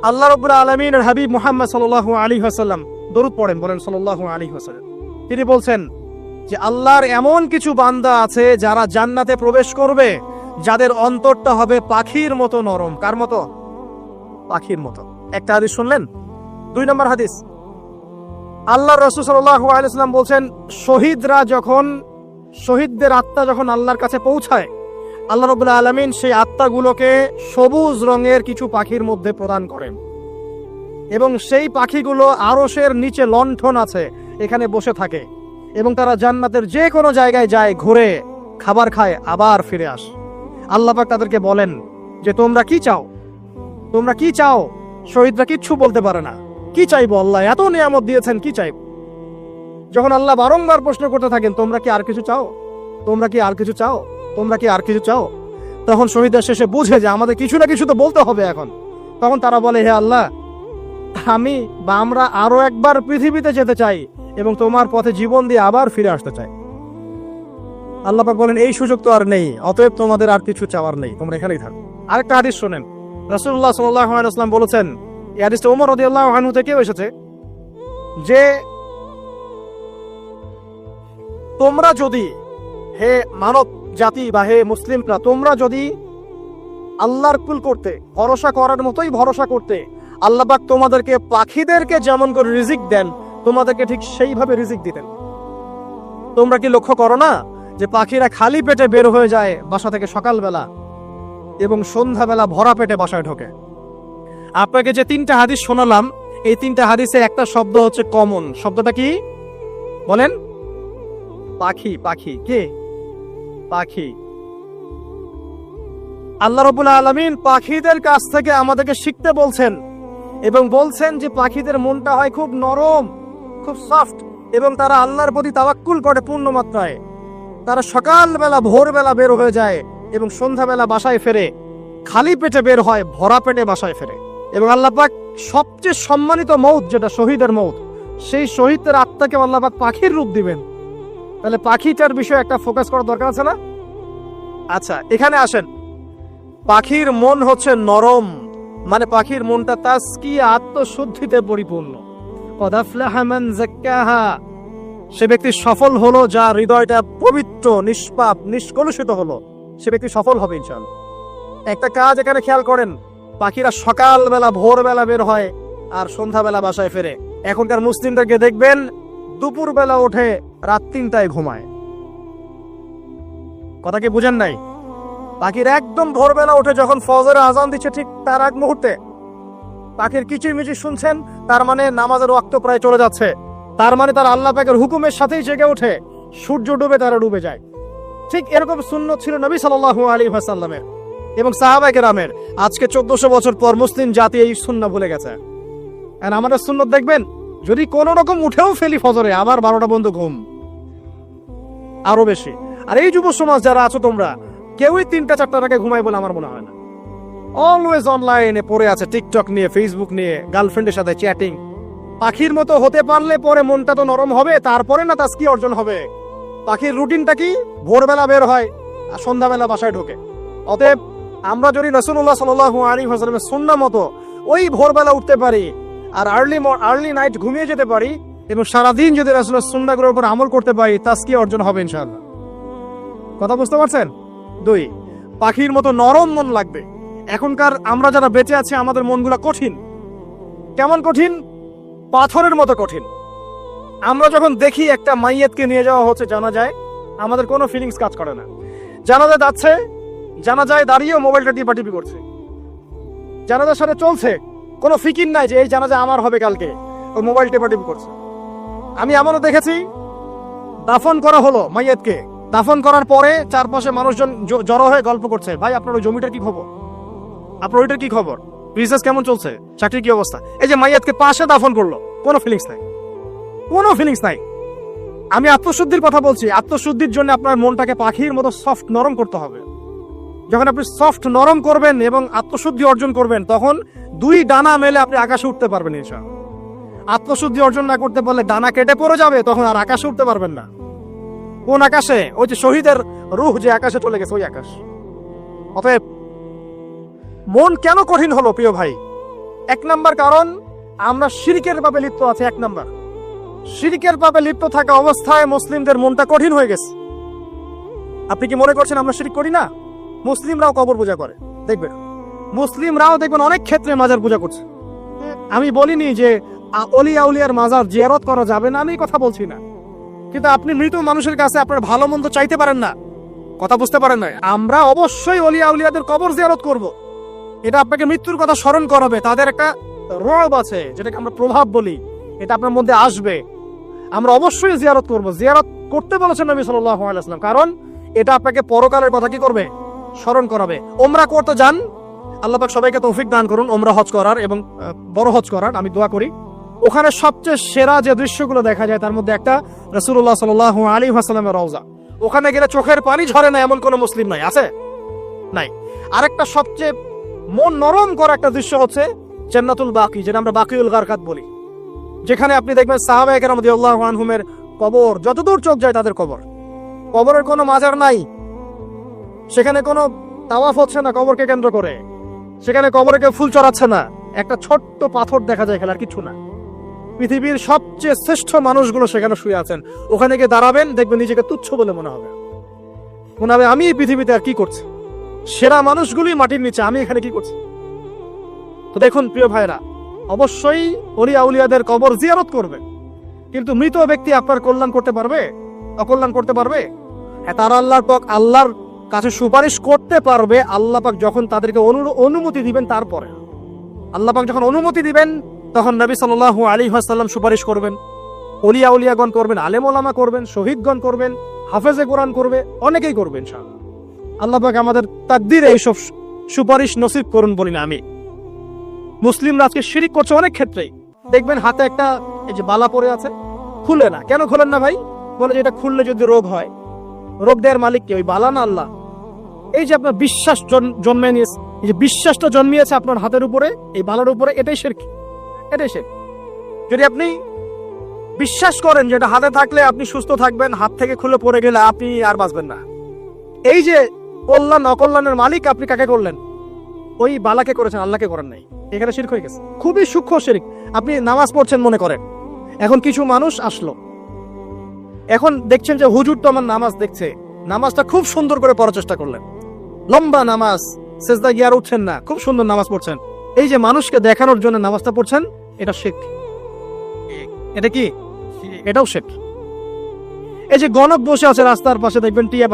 আল্লাহ রাব্বুল আলামিনের হাবিব মুহাম্মদ সাল্লাল্লাহু আলাইহি ওয়াসাল্লাম দরুদ পড়েন, বলেন সাল্লাল্লাহু আলাইহি ওয়াসাল্লাম। তিনি বলছেন যে আল্লাহর এমন কিছু বান্দা আছে যারা জান্নাতে প্রবেশ করবে যাদের অন্তরটা হবে পাখির মতো নরম। কার মতো? পাখির মতো। একটা হাদিস শুনলেন। দুই নম্বর হাদিস, আল্লাহর রাসূল সাল্লাল্লাহু আলাইহি ওয়াসাল্লাম বলছেন শহীদদের আত্মা যখন আল্লাহর কাছে পৌঁছায়, আল্লাহ রাব্বুল আলামিন সেই আত্মাগুলোকে সবুজ রঙের কিছু পাখির মধ্যে প্রদান করেন এবং সেই পাখিগুলো আরশের নিচে লণ্ঠন আছে এখানে বসে থাকে এবং তারা জান্নাতের যে কোনো জায়গায় যায়, ঘুরে খাবার খায়, আবার ফিরে আসে। আল্লাহ পাক তাদেরকে বলেন যে তোমরা কি চাও, তোমরা কি চাও? শহীদরা কিচ্ছু বলতে পারে না। কি চাইবো? আল্লাহ এত নিয়ামত দিয়েছেন, কি চাইবো? যখন আল্লাহ বারংবার প্রশ্ন করতে থাকেন তোমরা কি আর কিছু চাও, তোমরা কি আর কিছু চাও, তোমরা কি আর কিছু চাও, তখন শহীদরা শেষে বুঝে যে আমাদের কিছু না কিছু তো বলতে হবে এখন। তখন তারা বলে হে আল্লাহ, আমরা আরো একবার পৃথিবীতে যেতে চাই এবং তোমার পথে জীবন দিয়ে আবার ফিরে আসতে চাই। আল্লাহ পাক বলেন এই সুযোগ তো আর নেই, অতএব তোমাদের আর কিছু চাওয়ার নেই, তোমরা এখানেই থাকো। আরেকটা হাদিস শোনেন। রাসূলুল্লাহ সাল্লাল্লাহু আলাইহি ওয়াসাল্লাম বলেছেন, এই হাদিসটা ওমর রাদিয়াল্লাহু আনহু থেকে এসেছে, যে তোমরা যদি, হে মানব জাতি বা হে মুসলিমরা, তোমরা যদি আল্লাহর কুল করতে, ভরসা করার মতোই ভরসা করতে, আল্লাহ পাক তোমাদেরকে পাখিদেরকে যেমন করে রিজিক দেন তোমাদেরকে ঠিক সেইভাবে রিজিক দিতেন। তোমরা কি লক্ষ্য করো না যে পাখিরা খালি পেটে বের হয়ে যায় বাসা থেকে সকালবেলা এবং সন্ধ্যাবেলা ভরা পেটে বাসায় ঢোকে? আপনাকে যে তিনটা হাদিস শোনালাম, এই তিনটা হাদিসে একটা শব্দ হচ্ছে কমন। শব্দটা কি বলেন? পাখি। পাখি কে? পাখি। আল্লাহ রাব্বুল আলামিন পাখিদের কাছ থেকে আমাদেরকে শিখতে বলছেন এবং বলছেন যে পাখিদের মনটা হয় খুব নরম, খুব সফট এবং তারা আল্লাহর প্রতি তাওয়াক্কুল করে পূর্ণ মাত্রায়। তারা সকালবেলা ভোরবেলা বের হয়ে যায় এবং সন্ধ্যাবেলা বাসায় ফেরে, খালি পেটে বের হয়, ভরা পেটে বাসায় ফেরে। এবং আল্লাহ পাক সবচেয়ে সম্মানিত মৌত যেটা শহীদের মৌত, সেই শহীদের আত্মাকে আল্লাহ পাক পাখির রূপ দিবেন। তাহলে পাখিটার বিষয়ে একটা ফোকাস করার দরকার আছে না? আচ্ছা, এখানে আসেন। পাখির মন হচ্ছে নরম, মানে পাখির মনটা তাজকিয়া, আত্মশুদ্ধিতে পরিপূর্ণ। ক্বাদ আফলাহা মান যাক্কাহা, সে ব্যক্তি সফল হলো যার হৃদয়টা পবিত্র, নিষ্পাপ, নিষ্কলুষিত হলো, সে ব্যক্তি সফল হবে ইনশাআল্লাহ। একটা কাজ এখানে খেয়াল করেন, পাখিরা সকালবেলা ভোরবেলা বের হয় আর সন্ধ্যাবেলা বাসায় ফেরে। এখনকার মুসলিমদেরকে দেখবেন দুপুরবেলা ওঠে, রাত 3টায় ঘুমায়। কথা কি বুঝেন নাই? পাখির একদম ভোরবেলা উঠে যখন ফজরের আজান দিচ্ছে ঠিক তার আগ মুহূর্তে পাখির কিচিরমিচির শুনছেন, তার মানে নামাজের ওয়াক্ত প্রায় চলে যাচ্ছে। তার মানে তার আল্লাহ পাকের হুকুমের সাথেই জেগে ওঠে, সূর্য ডুবে তারা ডুবে যায়। ঠিক এরকম সুন্নত ছিল নবী সাল্লাল্লাহু আলাইহি ওয়াসাল্লামের এবং সাহাবায়ে কেরামের। আজকে 1400 বছর পর মুসলিম জাতি এই সুন্নাহ ভুলে গেছে। আর আমাদের সুন্নত দেখবেন, যদি কোনো রকম উঠেও ফেলি ফজরে, আবার 12টা বন্ধু ঘুম আরো বেশি। আর এই যুব সমাজ যারা আছো তোমরা, কেউই 3টা-4টার আগে ঘুমায় বলে আমার মনে হয় না। অলওয়েজ অনলাইনে পড়ে আছে, টিকটক নিয়ে, ফেসবুক নিয়ে, গার্লফ্রেন্ডের সাথে চ্যাটিং। পাখির মতো হতে পারলে পরে মনটা তো নরম হবে, তারপরে না তাস্কি অর্জন হবে। পাখির রুটিনটা কি? ভোরবেলা বের হয় আর সন্ধ্যাবেলা বাসায় ঢোকে। অতএব আমরা যদি রাসূলুল্লাহ সাল্লাল্লাহু আলাইহি ওয়াসাল্লামের সুন্নাহ মতো ওই ভোরবেলা উঠতে পারি আর আর্লি নাইট ঘুমিয়ে যেতে পারি এবং সারাদিন যদি রাসূলের সুন্নাহগুলোর উপর আমল করতে পারি, তাস্কি অর্জন হবে ইনশাআল্লাহ। কথা বুঝতে পারছেন? 2, পাখির মতো নরম মন লাগবে। এখনকার আমরা যারা বেঁচে আছি, আমাদের মনগুলা কঠিন। কেমন কঠিন? পাথরের মতো কঠিন। আমরা যখন দেখি একটা মাইয়াতকে নিয়ে যাওয়া হচ্ছে জানাজায়, আমাদের কোনো ফিলিংস কাজ করে না। জানাজা যাচ্ছে, জানাজায় দাঁড়িয়েও মোবাইলটা টিপাটিপি করছে। জানাজার সাথে চলছে, কোনো ফিকির নাই যে এই জানাজা আমার হবে কালকে, ও মোবাইল টিপাটিপি করছে। আমি এমনও দেখেছি, দাফন করা হলো মাইয়াতকে, দাফন করার পরে চারপাশে মানুষজন জড়ো হয়ে গল্প করছে, ভাই আপনার ওই জমিটার কি খবর, আপনার ওইটার কি খবর, বিজনেস কেমন চলছে, চাকরির কি অবস্থা। এই যে মাইয়াতকে পাশে দাফন করলো, কোনো ফিলিংস নাই, কোনো ফিলিংস নাই। আমি আত্মশুদ্ধির কথা বলছি। আত্মশুদ্ধির জন্য আপনার মনটাকে পাখির মতো সফট নরম করতে হবে। যখন আপনি সফট নরম করবেন এবং আত্মশুদ্ধি অর্জন করবেন, তখন 2 ডানা মেলে আপনি আকাশে উঠতে পারবেন ইনশাআল্লাহ। আত্মশুদ্ধি অর্জন না করতে পারলে ডানা কেটে পড়ে যাবে, তখন আর আকাশে উঠতে পারবেন না। কোন আকাশে? ওই যে শহীদের রূহ যে আকাশে চলে গেছে, ওই আকাশ। অতএব মন কেন কঠিন হলো প্রিয় ভাই? 1 নাম্বার কারণ, আমরা শিরকের পাপে লিপ্ত আছি। 1 নাম্বার, শিরকের পাপে লিপ্ত থাকা অবস্থায় মুসলিমদের মনটা কঠিন হয়ে গেছে। আপনি কি মনে করছেন আমরা শিরক করি না? মুসলিমরাও কবর পূজা করে, দেখবেন মুসলিমরাও দেখবেন অনেক ক্ষেত্রে মাজার পূজা করছে। আমি বলিনি যে অলিয়া উলিয়ার মাজার জিয়ারত করা যাবে না, আমি কথা বলছি না। কিন্তু আপনি মৃত মানুষের কাছে আপনার ভালো মন্দ চাইতে পারেন না। কথা বুঝতে পারেন না? আমরা অবশ্যই অলিয়া উলিয়াদের কবর জিয়ারত করব। এটা আপনাকে মৃত্যুর কথা স্মরণ করাবে। তাদের একটা রব আছে, যেটাকে আমরা প্রভাব বলি, এটা আপনার মধ্যে আসবে। আমরা অবশ্যই জিয়ারত করব। জিয়ারত করতে বলেছেন নবী সাল্লাল্লাহু আলাইহি ওয়াসাল্লাম, কারণ এটা আপনাকে পরকালের কথা কি করবে? স্মরণ করাবে। ওমরা করতে যান, আল্লাহ পাক সবাইকে তৌফিক দান করুন ওমরা হজ করার এবং বড় হজ করার, আমি দোয়া করি। ওখানে সবচেয়ে সেরা যে দৃশ্যগুলো দেখা যায়, তার মধ্যে একটা রাসূলুল্লাহ সাল্লাল্লাহু আলাইহি ওয়াসাল্লামের রওজা। ওখানে গেলে চোখের পানি ঝরে না এমন কোন মুসলিম নাই, আছে? নাই। আরেকটা সবচেয়ে মন নরম করা একটা দৃশ্য হচ্ছে জান্নাতুল বাকি, যেটা আমরা বাকিউল গারকাত বলি, যেখানে আপনি দেখবেন সাহাবায়ে কেরাম রাদিয়াল্লাহু আনহুমের কবর, যতদূর চোখ যায় তাদের কবর। কবরের কোনো মাজার নাই, সেখানে কোনো তাওয়াফ হচ্ছে না কবরকে কেন্দ্র করে, সেখানে কবরে কেউ ফুল চড়াচ্ছে না, একটা ছোট্ট পাথর দেখা যায়, খেলার কিছু না। পৃথিবীর সবচেয়ে শ্রেষ্ঠ মানুষগুলো সেখানে শুয়ে আছেন। ওখানে গিয়ে দাঁড়াবেন, দেখবেন নিজেকে তুচ্ছ বলে মনে হবে। আমি এই পৃথিবীতে আর কি করছি? সেরা মানুষগুলি মাটির নিচে, আমি এখানে কি করছি? তো দেখুন প্রিয় ভাইরা, অবশ্যই অলিয়া উলিয়াদের কবর জিয়ারত করবে, কিন্তু মৃত ব্যক্তি আপনার কল্যাণ করতে পারবে? অকল্যাণ করতে পারবে? তারা আল্লাহর কাছে সুপারিশ করতে পারবে আল্লাহ পাক যখন তাদেরকে অনুমতি দিবেন। তারপরে আল্লাহ পাক যখন অনুমতি দিবেন, তখন নবী সাল্লাল্লাহু আলাইহি ওয়াসাল্লাম সুপারিশ করবেন, অলিয়া উলিয়াগণ করবেন, আলেম ওলামা করবেন, শহীদগণ করবেন, হাফেজে কোরআন করবে, অনেকেই করবেন ইনশাআল্লাহ। আল্লাহ পাক আমাদের তাকদীরে এইসব সুপারিশ নসিব করুন বলি না আমি। মুসলিমরা আজকে শিরিক করছে অনেক ক্ষেত্রেই। দেখবেন হাতে একটা এই যে বালা পরে আছে, খুলে না। কেন খুলেন না ভাই? বলে যে এটা খুললে যদি রোগ হয়। রোগ দেওয়ার মালিক কে? ওই বালা না আল্লাহ? এই যে আপনার বিশ্বাস জন্মে নিয়েছে, এই যে বিশ্বাসটা জন্মিয়েছে আপনার হাতের উপরে, এই বালার উপরে, এটাই শিরক, এটাই শিরক। যদি আপনি বিশ্বাস করেন যে এটা হাতে থাকলে আপনি সুস্থ থাকবেন, হাত থেকে খুলে পড়ে গেলে আপনি আর বাঁচবেন না, এই যে কল্যাণ অকল্যাণের মালিক আপনি কাকে করলেন? ওই বালাকে করেছেন, আল্লাহকে করেন নাই। এখানে শিরক হয়ে গেছে, খুবই সূক্ষ্ম শিরক। আপনি নামাজ পড়ছেন মনে করেন, এখন কিছু মানুষ আসলো, এখন দেখছেন যে হুজুর তো আমার নামাজ দেখছে, নামাজটা খুব সুন্দর করে পড়ার চেষ্টা করলেন, লম্বা নামাজ, সেজদা গিয়ে আর উঠছেন না, খুব সুন্দর নামাজ পড়ছেন। এই যে মানুষকে দেখানোর জন্য নামাজটা পড়ছেন, এটা শিরক। এটা কি? এটাও শিরক। এই যে গণক বসে আছে রাস্তার পাশে, দেখবেন টিয়া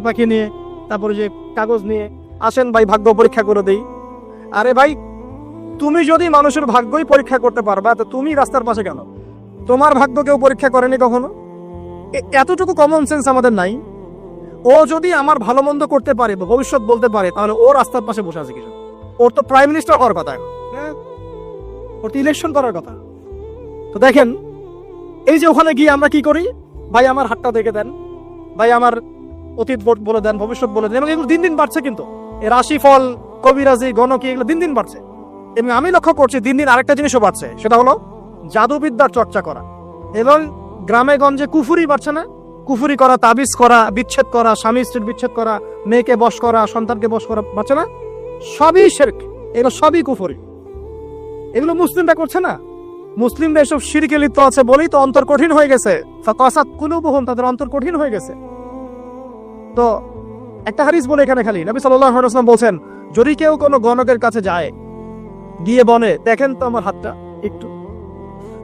পাখি নিয়ে তারপরে যে কাগজ নিয়ে আসেন ভাই ভাগ্য পরীক্ষা করে দেই। আরে ভাই, তুমি যদি মানুষের ভাগ্যই পরীক্ষা করতে পারবা, তো তুমি রাস্তার পাশে কেন? তোমার ভাগ্য কেউ পরীক্ষা করেনি কখনো? এতটুকু কমন সেন্স আমাদের নাই? ও যদি আমার ভালো মন্দ করতে পারে, ভবিষ্যৎ বলতে পারে, তাহলে ও রাস্তার পাশে বসে আছে কিছু? ওর তো প্রাইম মিনিস্টার হওয়ার কথা, ওর তো ইলেকশন করার কথা। তো দেখেন, এই যে ওখানে গিয়ে আমরা কি করি, ভাই আমার হাতটা দেখে দেন, ভাই আমার অতীত বলে দেন, ভবিষ্যৎ বলে দেন, এবং এগুলো দিন দিন বাড়ছে। কিন্তু এই রাশিফল, কবিরাজি, গণকি, এগুলো দিন দিন বাড়ছে। এবং আমি লক্ষ্য করছি দিন দিন আরেকটা জিনিসও বাড়ছে, সেটা হলো জাদুবিদ্যার চর্চা করা। এবং গ্রামে গঞ্জে কুফুরি বাড়ছে না? কুফুরি করা, তাবিজ করা, বিচ্ছেদ করা, স্বামী স্ত্রীর বিচ্ছেদ করা, মেয়েকে বশ করা, সন্তানকে বশ করা বাড়ছে না? সবই শিরক, এগুলো সবই কুফুরি। এগুলো মুসলিমরা করছে না। মুসলিমরা এসব শিরকে লিপ্ত আছে বলেই তো অন্তর কঠিন হয়ে গেছে। ফাকাসাত কুলুবুহুম, তাদের অন্তর কঠিন হয়ে গেছে। তো একটা হাদিস বলে এখানে খালি, নবী সাল্লাল্লাহু আলাইহি ওয়াসাল্লাম বলেন, যদি কেউ কোনো গণকের কাছে যায়, গিয়ে বলে দেখেন তো আমার হাতটা একটু,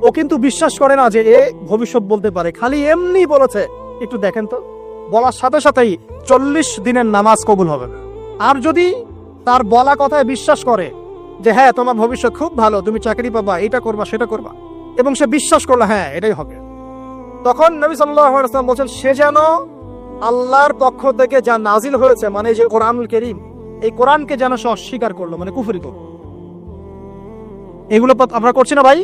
ও কিন্তু বিশ্বাস করে না যে এ ভবিষ্যৎ বলতে পারে, খালি এমনি বলেছে একটু দেখেন তো, বলার সাথে সাথেই 40 দিনের নামাজ কবুল হবে। আর যদি তার বলা কথায় বিশ্বাস করে যে হ্যাঁ তোমার ভবিষ্যৎ খুব ভালো, তুমি চাকরি পাবা, এটা করবা সেটা করবা, এবং সে বিশ্বাস করলো হ্যাঁ এটাই হবে, তখন নবী সাল্লাল্লাহু আলাইহি ওয়াসাল্লাম বলেন সে যেন আল্লাহর পক্ষ থেকে যা নাজিল হয়েছে, মানে যে কোরআনুল কারীম, এই কোরআনকে যেন সে অস্বীকার করলো, মানে কুফরি করলো। এগুলো আমরা করছি না ভাই?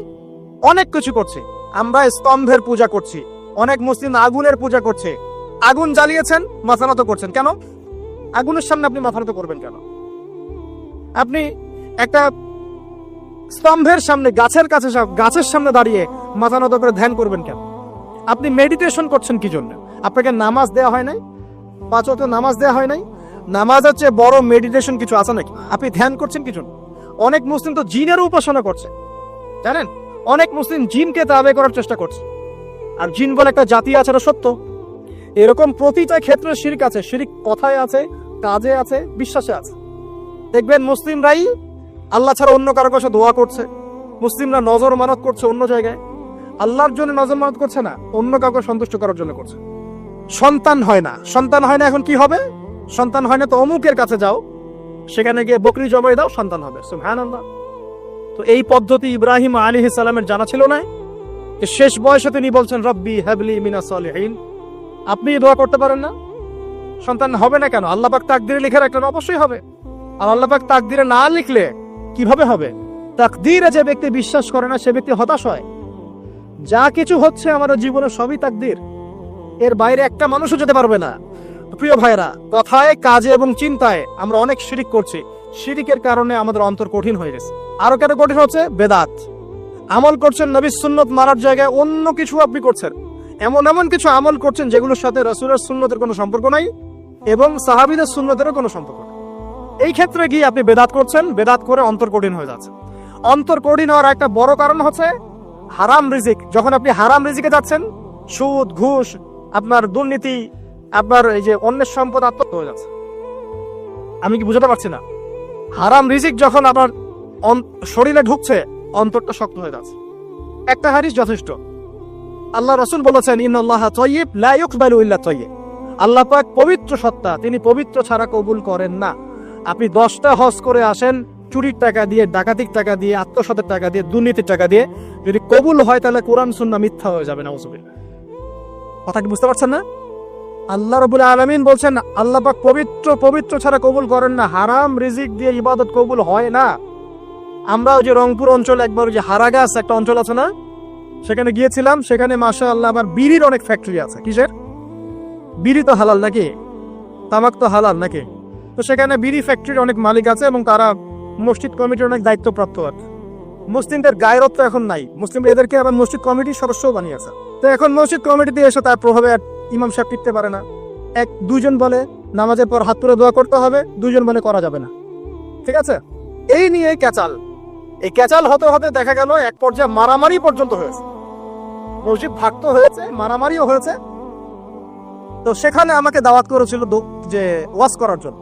অনেক কিছু করছি আমরা। স্তম্ভের পূজা করছি, অনেক মুসলিম আগুনের পূজা করছে। আগুন জ্বালিয়েছেন, মাথা নত করছেন কেন? আগুনের সামনে আপনি মাথা নত করবেন কেন? আপনি একটা স্তম্ভের সামনে, গাছের কাছে, গাছের সামনে দাঁড়িয়ে মাথা নত করে ধ্যান করবেন কেন? আপনি মেডিটেশন করছেন কি জন্য? আপনাকে নামাজ দেওয়া হয় নাই? 5 ওয়াক্ত নামাজ দেওয়া হয় নাই? নামাজ হচ্ছে বড় মেডিটেশন কিছু আছে নাকি? আপনি ধ্যান করছেন কি জন্য? অনেক মুসলিম তো জিনের উপাসনা করছে, জানেন? অনেক মুসলিম জিনকে তাবে করার চেষ্টা করছে। আর জিন বলে একটা জাতি আছে, এটা সত্য। এরকম প্রতিটা ক্ষেত্রে শিরক আছে। শিরক কথায় আছে, কাজে আছে, বিশ্বাসে আছে। দেখবেন মুসলিমরাই আল্লাহ ছাড়া অন্য কারো কাছে দোয়া করছে, মুসলিমরা নজর মানত করছে অন্য জায়গায়, আল্লাহর জন্য নজর মানত করছে না, অন্য কাউকে সন্তুষ্ট করার জন্য করছে। সন্তান হয় না, সন্তান হয় না, এখন কি হবে? সন্তান হয় না তো অমুকের কাছে যাও, সেখানে গিয়ে বকরি জবাই দাও, সন্তান হবে। সুবহানাল্লাহ। তো এই পদ্ধতি ইব্রাহিম আলাইহিস সালামের জানা ছিল না? শেষ বয়সে তিনি বলছেন রব্বি হাবলি মিনাস সালিহিন। আপনি দোয়া করতে পারেন না? সন্তান হবে না কেন? আল্লাহ পাক তাকদিরে লিখে রাখলেন, অবশ্যই হবে। আর আল্লাহ পাক তাকদিরে না লিখলে কিভাবে হবে? তাকদিরে যে ব্যক্তি বিশ্বাস করে না, সে ব্যক্তি হতাশ হয়। যা কিছু হচ্ছে আমাদের জীবনে সবই তাকদির, এর বাইরে একটা মানুষও যেতে পারবে না। প্রিয় ভাইরা, কথায়, কাজে এবং চিন্তায় আমরা অনেক শিরিক করছি। শিরিকের কারণে আমাদের অন্তর কঠিন হয়ে গেছে। আরো কেন কঠিন হচ্ছে? বেদাত। আমল করছেন নবীর সুন্নত মারার জায়গায় অন্য কিছু আপনি করছেন। এমন এমন কিছু আমল করছেন যেগুলোর সাথে রাসূলের সুন্নতের কোনো সম্পর্ক নাই এবং সাহাবীদের সুন্নতেরও কোনো সম্পর্ক নেই। এই ক্ষেত্রে গিয়ে আপনি বেদাত করছেন, বেদাত করে অন্তর কঠিন হয়ে যাচ্ছে। অন্তর কঠিন হওয়ার একটা বড় কারণ হচ্ছে হারাম রিজিক। যখন আপনি হারাম রিজিকে যাচ্ছেন, সুদ, ঘুষ, আপনার দুর্নীতি, আপনার এই যে অন্যের সম্পদ আত্মসাৎ হয়ে যাচ্ছে। আমি কি বুঝাতে পারছি না? হারাম রিজিক যখন আপনার শরীরে ঢুকছে, অন্তরটা শক্ত হয়ে যাচ্ছে। একটা হাদিস যথেষ্ট। আল্লাহ রাসূল বলেছেন ইন্নাল্লাহা তাইয়্যিব লা ইকবালু ইল্লা তাইয়্যিব। আল্লাহ পাক পবিত্র সত্তা, তিনি পবিত্র ছাড়া কবুল করেন না। আপনি 10টা হজ করে আসেন, চুরির টাকা দিয়ে, ডাকাতির টাকা দিয়ে, আত্মসাতের টাকা দিয়ে, দুর্নীতির টাকা দিয়ে, যদি কবুল হয় তাহলে কোরআন সুন্নাহ মিথ্যা হয়ে যাবে। নাউযুবিল্লাহ। কথা কি বুঝতে পারছেন না? আল্লাহ রাব্বুল আলামিন বলছেন আল্লাহ পাক পবিত্র ছাড়া কবুল করেন না। হারাম রিজিক দিয়ে ইবাদত কবুল হয় না। আমরা ওই যে রংপুর অঞ্চলে একবার ওই যে হারাগাছ একটা অঞ্চল আছে না, সেখানে গিয়েছিলাম। সেখানে মাশাআল্লাহ আবার বিড়ির অনেক ফ্যাক্টরি আছে। কিসের? বিড়ি তো হালাল নাকি? তামাক তো হালাল নাকি? তো সেখানে বিড়ি ফ্যাক্টরির অনেক মালিক আছে এবং তারা মসজিদ কমিটির অনেক দায়িত্বপ্রাপ্ত আছে। মুসলিমদের গায়রত তো এখন নাই, মুসলিম এদেরকে আবার মসজিদ কমিটির সদস্য বানিয়েছে। তো এখন মসজিদ কমিটিতে এসে তার প্রভাবে ইমাম সাহেব টিকতে পারে না। দুইজন বলে নামাজের পর হাত তুলে দোয়া করতে হবে, দুইজন বলে করা যাবে না। ঠিক আছে? এই নিয়ে ক্যাচাল। এই ক্যাচাল হতে হতে দেখা গেল এক পর্যায়ে মারামারি পর্যন্ত হয়েছে। মসজিদ ভাগত হয়েছে, মারামারিও হয়েছে। তো সেখানে আমাকে দাওয়াত করেছিল যে ওয়াজ করার জন্য,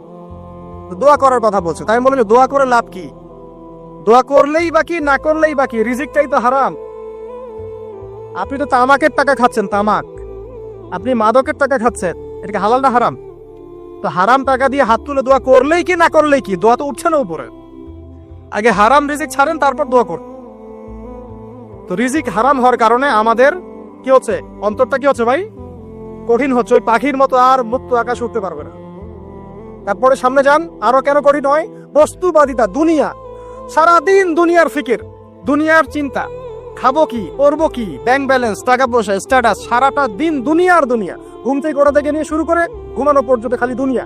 দোয়া করার কথা বলছে। তাই আমি বললাম দোয়া করে লাভ কি? দোয়া করলেই বাকি, না করলেই বাকি, রিজিকটাই তো হারাম। আপনি তো তামাকের টাকা খাচ্ছেন, তামাক। আপনি মাদকের টাকা খাচ্ছেন, এটা কি হালাল না হারাম? তো হারাম টাকা দিয়ে হাত তুলে দোয়া করলেই কি না করলেই কি, দোয়া তো উঠছে না উপরে। আগে হারাম রিজিক ছাড়েন, তারপর দোয়া করুন। তো রিজিক হারাম হওয়ার কারণে আমাদের কি হচ্ছে, অন্তরটা কি হচ্ছে ভাই, কঠিন হচ্ছে। ওই পাখির মতো আর মুক্ত আকাশ উঠতে পারবে না। তারপরে সামনে যান, আরো কেন কঠিন হয়, বস্তুবাদিতা, দুনিয়া, সারাদিন দুনিয়ার ফিকির, দুনিয়ার চিন্তা, খাবো কি, করবো কি, ব্যাংক ব্যালেন্স, টাকা পয়সা, স্ট্যাটাস, সারাটা দিন দুনিয়ার দুনিয়া। ঘুম থেকে ওঠা থেকে নিয়ে শুরু করে ঘুমানো পর্যন্ত খালি দুনিয়া।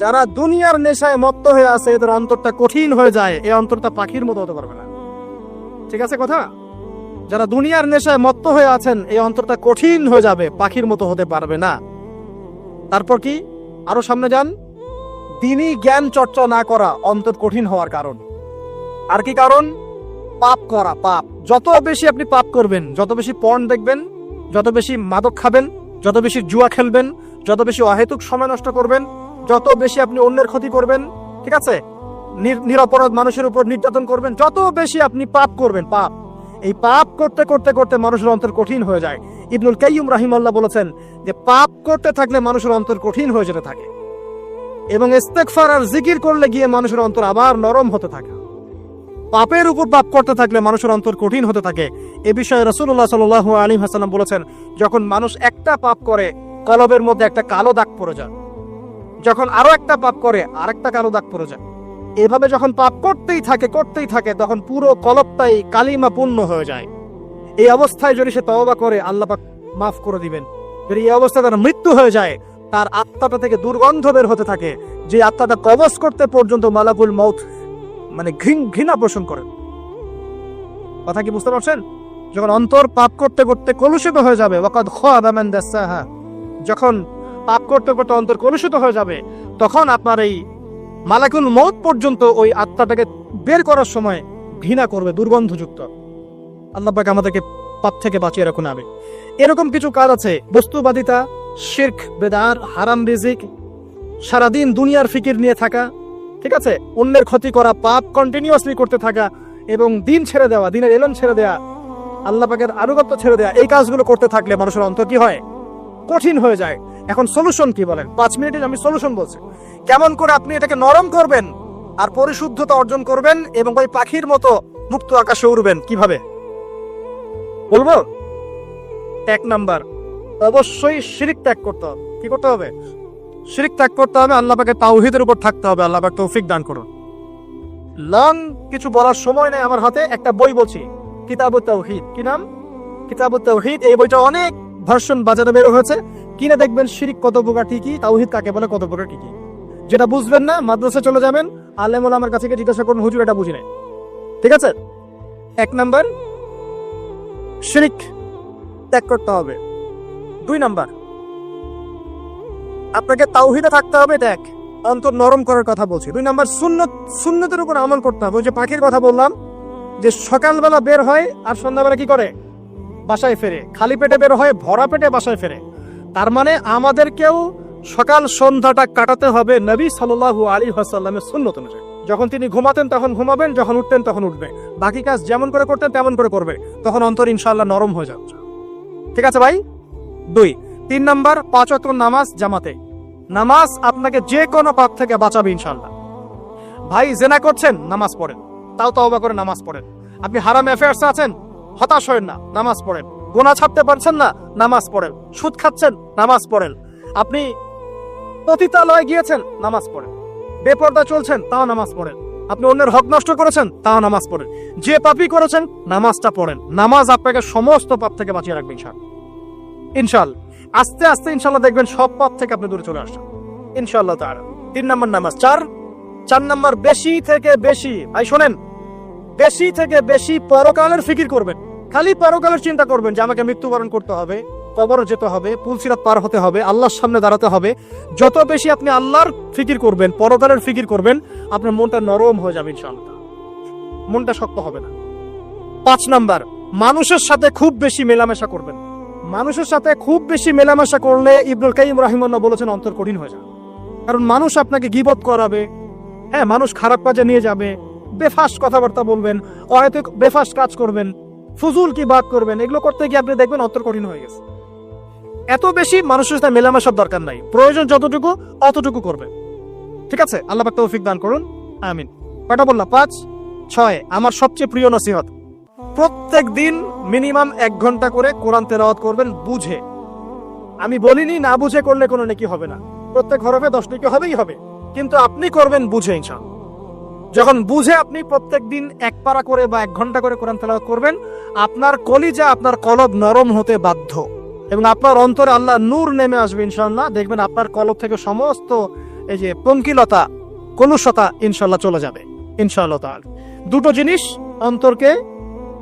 যারা দুনিয়ার নেশায় মত্ত হয়ে আছে, এদের অন্তরটা কঠিন হয়ে যায়। এই অন্তরটা পাখির মতো হতে পারবে না। ঠিক আছে কথা? যারা দুনিয়ার নেশায় মত্ত হয়ে আছেন, এই অন্তরটা কঠিন হয়ে যাবে, পাখির মতো হতে পারবে না। তারপর কি, আরো সামনে যান, দিনই জ্ঞান চর্চা না করা অন্তর কঠিন হওয়ার কারণ। আর কি কারণ, পাপ করা, পাপ। যত বেশি আপনি পাপ করবেন, যত বেশি পর্ন দেখবেন, যত বেশি মাদক খাবেন, যত বেশি জুয়া খেলবেন, যত বেশি অহেতুক সময় নষ্ট করবেন, যত বেশি আপনি অন্যের ক্ষতি করবেন, ঠিক আছে, নিরপরাধ মানুষের উপর নির্যাতন করবেন, যত বেশি আপনি পাপ করবেন, পাপ, এই পাপ করতে করতে করতে মানুষের অন্তর কঠিন হয়ে যায়। ইবনুল কাইয়্যিম রাহিমাহুল্লাহ বলেছেন যে পাপ করতে থাকলে মানুষের অন্তর কঠিন হয়ে যেতে থাকে, এবং ইস্তেগফার আর জিকির করলে গিয়ে মানুষের অন্তর আবার নরম হতে থাকে। পাপের উপর পাপ করতে থাকলে মানুষের অন্তর কঠিন হতে থাকে। এ বিষয়ে রাসূলুল্লাহ সাল্লাল্লাহু আলাইহি ওয়াসাল্লাম বলেছেন, যখন মানুষ একটা পাপ করে কলবের মধ্যে একটা কালো দাগ পড়ে যায়, যখন আরো একটা পাপ করে আরেকটা কালো দাগ পড়ে যায়। এভাবে যখন পাপ করতেই থাকে তখন পুরো কলবটাই কালিমা পূর্ণ হয়ে যায়। এই অবস্থায় যদি সে তওবা করে, আল্লাহ পাক মাফ করে দিবেন। যদি এই অবস্থায় তার মৃত্যু হয়ে যায়, তার আত্মাটা থেকে দুর্গন্ধ বের হতে থাকে, যে আত্মাটা কবজ করতে পর্যন্ত মালাকুল মউত মানে ঘৃণা পোষণ করে। কথা কি বুঝতে পারছেন? যখন অন্তর পাপ করতে করতে কলুষিত হয়ে যাবে, ওয়াকাদ খাবা মান দাসাহা, যখন পাপ করতে করতে অন্তর কলুষিত হয়ে যাবে, তখন আপনার এই মালাকুল মউত পর্যন্ত ওই আত্মাটাকে বের করার সময় ঘৃণা করবে, দুর্গন্ধযুক্ত। আল্লাহ পাক আমাদেরকে পাপ থেকে বাঁচিয়ে রাখুন। আমি এরকম কিছু কাজ আছে, বস্তুবাদিতা, শিরক, বেদাত, হারাম রিজিক, সারাদিন দুনিয়ার ফিকির নিয়ে থাকা, ঠিক আছে, অন্যের ক্ষতি করা, পাপ কন্টিনিউয়াসলি করতে থাকা, এবং দিন ছেড়ে দেওয়া, দিনের এলম ছেড়ে দেওয়া, আল্লাহ পাকের আনুগত্য ছেড়ে দেওয়া, এই কাজগুলো করতে থাকলে মানুষের অন্তর কি হয়, কঠিন হয়ে যায়। এখন সলিউশন কি বলেন? 5 মিনিটে আমি সলিউশন বলছি, কেমন করে আপনি এটাকে নরম করবেন আর পরিশুদ্ধতা অর্জন করবেন এবং ওই পাখির মতো মুক্ত আকাশে উড়বেন। কিভাবে বলবো? 1 নাম্বার, অবশ্যই শিরক ত্যাগ করতে হবে। কি করতে হবে? শিরক ত্যাগ করতে হবে। আল্লাহ পাকের তাওহীদের উপর থাকতে হবে। আল্লাহ পাক তৌফিক দান করুন। লং কিছু বলার সময় নেই আমার হাতে, একটা বই বলছি, কিতাবুত তাওহীদ। কি নাম? কিতাবুত তাওহীদ। এই বইটা অনেক ভার্সন বাজারে বের হয়েছে, কিনে দেখবেন শিরক কত প্রকার, কি তাওহীদ কাকে বলে, কত প্রকার কি। যেটা বুঝবেন না, মাদ্রাসা চলে যাবেন, আলেম ওলামার কাছে গিয়ে জিজ্ঞাসা করুন, হুজুর এটা বুঝি নাই। ঠিক আছে? 1 নাম্বার, শিরক ত্যাগ করতে হবে। 2 নাম্বার, আপনাকে তাওহীদে থাকতে হবে। এটা এক, অন্তর নরম করার কথা বলছি। 2 নাম্বার, সুন্নতের উপর আমল করতে হবে। ওই যে পাখির কথা বললাম, যে সকালবেলা বের হয় আর সন্ধ্যাবেলা কি করে, বাসায় ফেরে, খালি পেটে বের হয়, ভরা পেটে বাসায় ফেরে। তার মানে আমাদেরকেও সকাল সন্ধ্যাটা কাটাতে হবে নবী সাল্লাল্লাহু আলাইহি ওয়াসাল্লামের সুন্নত অনুযায়ী। যখন তিনি ঘুমাতেন তখন ঘুমাবেন, যখন উঠতেন তখন উঠবে, বাকি কাজ যেমন করে করতেন তেমন করে করবে, তখন অন্তর ইনশাআল্লাহ নরম হয়ে যাবে। ঠিক আছে ভাই? 2। 3 নাম্বার, 5 ওয়াক্ত নামাজ জামাতে। নামাজ আপনাকে যে কোনো পাপ থেকে বাঁচাবে ইনশাআল্লাহ। ভাই জেনা করছেন, নামাজ পড়েন, তাও তওবা করে নামাজ পড়েন। আপনি হারাম অ্যাফেয়ার্স আছেন, হতাশ হয়েন না, নামাজ পড়েন। গুনাহ ছাড়তে পারছেন না, নামাজ পড়েন। সুদ খাচ্ছেন, নামাজ পড়েন। আপনি পতিতালয়ে গিয়েছেন, নামাজ পড়েন। বেপরদা চলছেন, তাও নামাজ পড়েন। আপনি অন্যের হক নষ্ট করেছেন, তাও নামাজ পড়েন। যে পাপই করেছেন, নামাজটা পড়েন। নামাজ আপনাকে সমস্ত পাপ থেকে বাঁচিয়ে রাখবে ইনশাআল্লাহ। আস্তে আস্তে ইনশাআল্লাহ দেখবেন সব পাপ থেকে আপনি দূরে চলে আসছেন ইনশাআল্লাহ তাআলা। 3 নাম্বার নামাজ। 4 নাম্বার, বেশি থেকে বেশি, ভাই শোনেন, বেশি থেকে বেশি পরকালের ফিকির করবেন। খালি পরকালের চিন্তা করবেন যে আমাকে মৃত্যুবরণ করতে হবে, কবরে যেতে হবে, পুলসিরাত পার হতে হবে, আল্লাহর সামনে দাঁড়াতে হবে। যত বেশি আপনি আল্লাহর ফিকির করবেন, পরকালের ফিকির করবেন, আপনার মনটা নরম হয়ে যাবে ইনশাআল্লাহ, মনটা শক্ত হবে না। 5 নাম্বার, মানুষের সাথে খুব বেশি মেলামেশা করবেন। মানুষের সাথে খুব বেশি মেলামেশা করলে ইবনুল কাইয়্যিম রাহিমাহুল্লাহ বলেছেন অন্তর কঠিন হয়ে যাবে। কারণ মানুষ আপনাকে গীবত করাবে, হ্যাঁ, মানুষ খারাপ কাজে নিয়ে যাবে, বেফাস কথাবার্তা বলবেন, হয়তো বেফাস কাজ করবেন, ফুজুল কি বাদ করবেন। এগুলো করতে গিয়ে আপনি দেখবেন অন্তর কঠিন হয়ে গেছে। এত বেশি মানুষের সাথে মেলামেশার দরকার নাই, প্রয়োজন যতটুকু অতটুকু করবে। ঠিক আছে, আল্লাহ পাক তৌফিক দান করুন, আমিন। কয়টা বললাম? 5, 6। আমার সবচেয়ে প্রিয় নসিহত, প্রত্যেক দিন মিনিমাম 1 ঘন্টা করে কোরআন তেলাওয়াত করবেন বুঝে। আমি বলিনি না বুঝে করলে কোনো নেকি হবে না, প্রত্যেক হরফে 10 নেকি হবেই হবে, কিন্তু আপনি করবেন বুঝে ইনশাআল্লাহ। যখন বুঝে আপনি প্রত্যেক দিন 1 পারা করে বা 1 ঘন্টা করে কোরআন তেলাওয়াত করবেন, আপনার কলিজা, আপনার কলব নরম হতে বাধ্য, এবং আপনার অন্তরে আল্লাহ নূর নেমে আসবে ইনশাআল্লাহ। দেখবেন আপনার কলব থেকে সমস্ত এই যে পঙ্কিলতা, কলুষতা ইনশাআল্লাহ চলে যাবে ইনশাআল্লাহ তাআলা। দুটো জিনিস অন্তরকে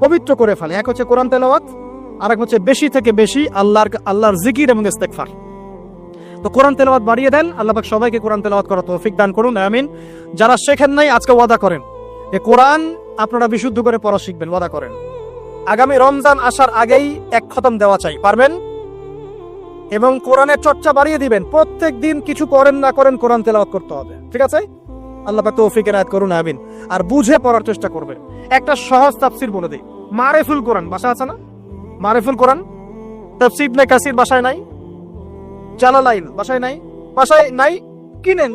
পবিত্র করে ফেলে, এক হচ্ছে কোরআন তেলাওয়াত, আর এক হচ্ছে বেশি থেকে বেশি আল্লাহর জিকির এবং ইস্তেগফার। তো কোরআন তেলাওয়াত বাড়িয়ে দেন, আল্লাহ পাক সবাইকে কোরআন তেলাওয়াত করার তৌফিক দান করুন, আমিন। যারা শেখেন নাই আজকে ওয়াদা করেন যে কোরআন আপনারা বিশুদ্ধ করে পড়া শিখবেন, ওয়াদা করেন। আগামী রমজান আসার আগেই 1 খতম দেওয়া চাই, পারবেন? এবং কোরআনের চর্চা বাড়িয়ে দিবেন, প্রত্যেক দিন কিছু করেন না করেন কোরআন তেলাওয়াত করতে হবে, ঠিক আছে? আল্লাহ পাক তৌফিক এনায়েত করুন, আমিন। আর বুঝে পড়ার চেষ্টা করবেন। একটা সহজ তাফসীর বলে দেই, মারিফুল কোরআন বাসা আছে না? মারিফুল কোরআন তাফসীর ইবনে কাসির বাসায় নাই, জালালাইন বাসায় নাই, বাসায় নাই, কিনেন।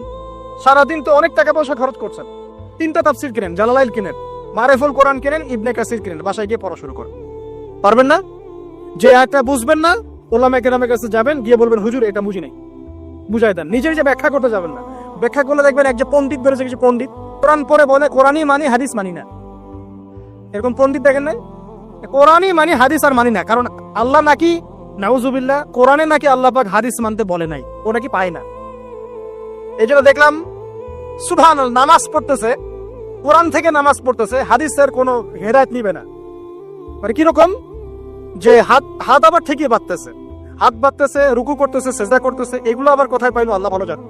সারাদিন তো অনেক টাকা পয়সা খরচ করছেন, 3টা তাফসীর কিনেন, জালালাইন কিনেন, মারিফুল কোরআন কিনেন, ইবনে কাসির কিনেন, বাসায় গিয়ে পড়া শুরু করেন। পারবেন না? যে একটা বুঝবেন না, ওলামায়ে কেরামের কাছে যাবেন, গিয়ে বলবেন হুজুর এটা বুঝি নাই, বুঝাই দেন। নিজেই যে ব্যাখ্যা করতে যাবেন না, ব্যাখ্যা করলে দেখবেন এক যে পণ্ডিত বেরোছে, কিছু পণ্ডিত কোরআন পড়ে বলে কোরআনই মানি হাদিস মানি না, এরকম পণ্ডিত দেখেন নাই? কোরআনই মানি হাদিস আর মানি না, কারণ আল্লাহ নাকি নাউজুবিল্লাহ কোরআনে নাকি আল্লাহ পাক হাদিস মানতে বলে নাই, ও নাকি পায় না। এই জন্য দেখলাম সুবহানাল্লাহ নামাজ পড়তেছে, কোরআন থেকে নামাজ পড়তেছে, হাদিসের কোনো হেদায়েত নিবে না। মানে কিরকম যে হাত আবার ঠিকই বাঁধতেছে, হাত বাঁধতেছে, রুকু করতেছে, সেজদা করতেছে, এগুলো আবার কোথায় পাইলো আল্লাহ ভালো জানে।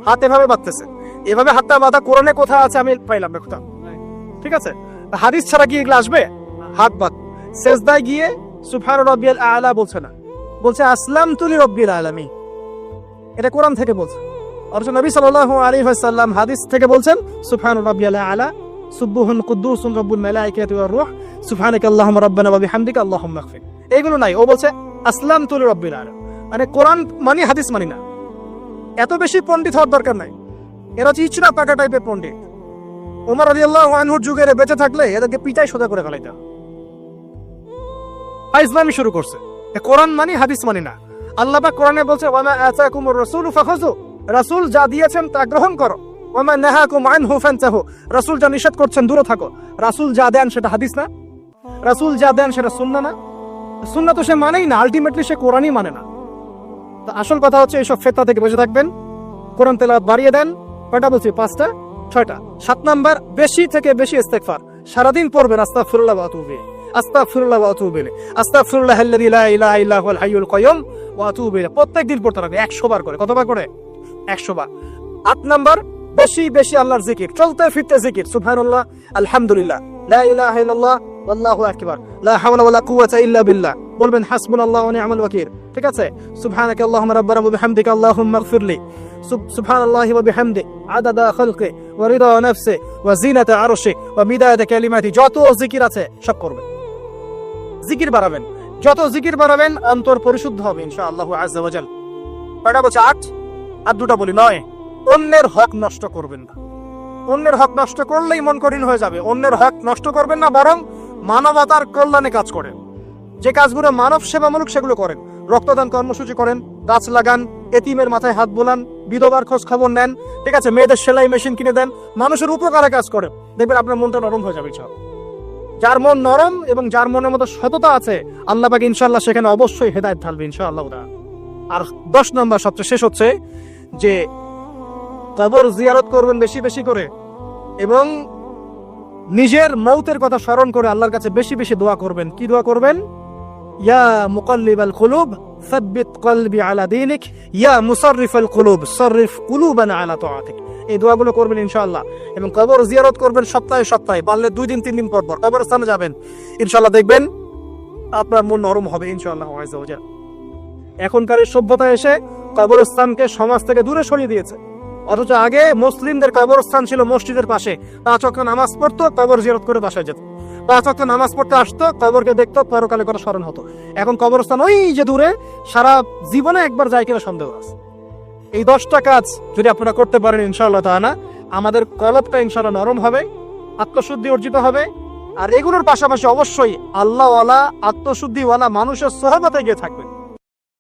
হাত এভাবে বাঁধতেছে, এভাবে হাতটা বাঁধা কোরআনে কোথায় আছে আমি পাইলাম না কোথাও, ঠিক আছে? হাদিস ছাড়া কি এগুলো আসবে? হাত বাঁধ, সেজদায় গিয়ে সুবহান রাব্বিয়াল আলা বলছে না, বলছে আসলামতু লিরাব্বিল আলামিন, এটা কোরআন থেকে বলছে। অথচ নবী সাল্লাল্লাহু আলাইহি ওয়াসাল্লাম হাদিস থেকে বলছেন সুবহান রাব্বিয়াল আলা সুবহুন কুদ্দুসুন রব্বুল মালাইকাতি ওয়ার রূহ সুবহানাকাল্লাহুম্মা রাব্বানা ওয়া বিহামদিকা আল্লাহুম্মা ইগফির। এগুলো নাই, ও বলছে আসলামতু লিরাব্বিল আলামিন, মানে কোরআন মানি হাদিস মানি না। এত বেশি পণ্ডিত হওয়ার দরকার নাই, এরা হচ্ছে ইচরা পাকা টাইপের পণ্ডিত। ওমর রাদিয়াল্লাহু আনহুর যুগে বেঁচে থাকলে এদেরকে পিটাই সোজা করে ফেলাইতাম। ইসলামী শুরু করছে, কোরআন মানি হাদিস মানি না। আল্লাহ পাক কোরআনে বলছে ওয়ামা আতাকুমুর রাসূলু ফাখাযু, রাসূল যা দিয়েছেন তা গ্রহণ করো, ওয়ামা নাহাকুম আনহু ফানতাহু, রাসূল যা নিষেধ করছেন দূরে থাকো। রাসূল যা দেন সেটা হাদিস না, রাসূল যা দেন সেটা সুন্নাহ না, সুন্নাহ তো সে মানেই না, আলটিমেটলি সে কোরআনই মানে না। তো আসল কথা হচ্ছে এইসব ফিতনা থেকে বেঁচে থাকবেন, কোরআন তেলাওয়াত বাড়িয়ে দেন। কয়টা বলছি? 5টা 6টা। 7 নাম্বার, বেশি থেকে বেশি ইস্তেগফার সারাদিন পড়বেন, আস্তাগফিরুল্লাহ ওয়া আতুবু ইলাইহি, আস্তাগফিরুল্লাহ ওয়া আতুবু ইলাইহি, আস্তাগফিরুল্লাহ আল্লাযী লা ইলাহা ইল্লা হুয়াল হাইয়ুল কাইয়ুম ওয়া আতুবু ইলাইহি। প্রত্যেক দিন পড়তে হবে 100 বার করে। কতবার করে? 100 বার। 8 নাম্বার, বেশি বেশি আল্লাহর জিকির, চলতে ফিরতে জিকির, সুবহানাল্লাহ, আলহামদুলিল্লাহ, লা ইলাহা ইল্লাল্লাহ, আল্লাহু আকবার, লা হাওলা ওয়ালা কুওয়াতা ইল্লা বিল্লাহ। বলবেন হাসবুনাল্লাহু ওয়া নি'মাল ওয়াকিল, ঠিক আছে? সুবহানাকা আল্লাহুম্মা রাব্বানা ওয়া বিহামদিকা আল্লাহুম্মা ইগফিরলি, সুবহানাল্লাহি ওয়া বিহামদি আদাদা খালকি ওয়া রিদা নাফসি ওয়া জিনাতা আরশি ওয়া মিদাদা কালিমাতি। যত জিকির আছে সব করবেন, জিকির বাড়াবেন। যত জিকির বাড়াবেন অন্তর পরিশুদ্ধ হবে ইনশাআল্লাহু আযজা ওয়া জাল। কয়টা বলছে? 8। আর 2টা বলি। 9, অন্যের হক নষ্ট করবেন না। অন্যের হক নষ্ট করলেই মন কঠিন হয়ে যাবে। অন্যের হক নষ্ট করবেন না, বরং মানবতার কল্যাণে কাজ করেন। যে কাজগুলো মানব সেবামূলক সেগুলো করেন। রক্তদান কর্মসূচি করেন, গাছ লাগান, এতিমের মাথায় হাত বোলান, বিধবার খোঁজ খবর নেন, ঠিক আছে? মেয়েদের সেলাই মেশিন কিনে দেন, মানুষের উপকারে কাজ করেন। দেখবেন আপনার মনটা নরম হয়ে যাবে ইনশাআল্লাহ। যার মন নরম এবং যার মনের মধ্যে সততা আছে, আল্লাহ পাক ইনশাআল্লাহ সেখানে অবশ্যই হেদায়েত ঢালবে ইনশাআল্লাহ। আর 10 নম্বর সবচেয়ে শেষ হচ্ছে যে কবর জিয়ারত করবেন বেশি বেশি করে, এবং নিজের মৌতের কথা স্মরণ করে আল্লাহর কাছে বেশি বেশি দোয়া করবেন। কি দোয়া করবেন? ইয়া মুকাল্লিবাল কুলুব সাব্বিত কলবি আলা দীনিক, ইয়া মুসাররিফাল কুলুব সাররিফ কুলুবানা আলা তাআতিক। এই দোয়াগুলো করবেন ইনশাআল্লাহ। এবং কবর জিয়ারত করবেন সপ্তাহে সপ্তাহে, পারলে 2 দিন 3 দিন পর পর কবরস্থানে যাবেন। ইনশাআল্লাহ দেখবেন আপনার মন নরম হবে ইনশাআল্লাহ আযজা ওয়া জাল। এখনকার সভ্যতা এসে কবরস্থানকে সমাজ থেকে দূরে সরিয়ে দিয়েছে। অথচ আগে মুসলিমদের কবরস্থান ছিল মসজিদের পাশে, 5 ওয়াক্ত নামাজ পড়তো, কবর জিয়ারত করে বাসায় যেত। 5 ওয়াক্ত নামাজ পড়তে আসতো, কবরকে দেখতো, পরকালে কথা স্মরণ হতো। এখন কবরস্থান ওই যে দূরে, সারা জীবনে একবার যায় কিনা সন্দেহ আছে। এই 10টা কাজ যদি আপনারা করতে পারেন ইনশাআল্লাহ তাআলা, আমাদের কলবটা ইনশাআল্লাহ নরম হবে, আত্মশুদ্ধি অর্জিত হবে। আর এগুলোর পাশাপাশি অবশ্যই আল্লাহওয়ালা, আত্মশুদ্ধিওয়ালা মানুষের সহবতে গিয়ে থাকবেন।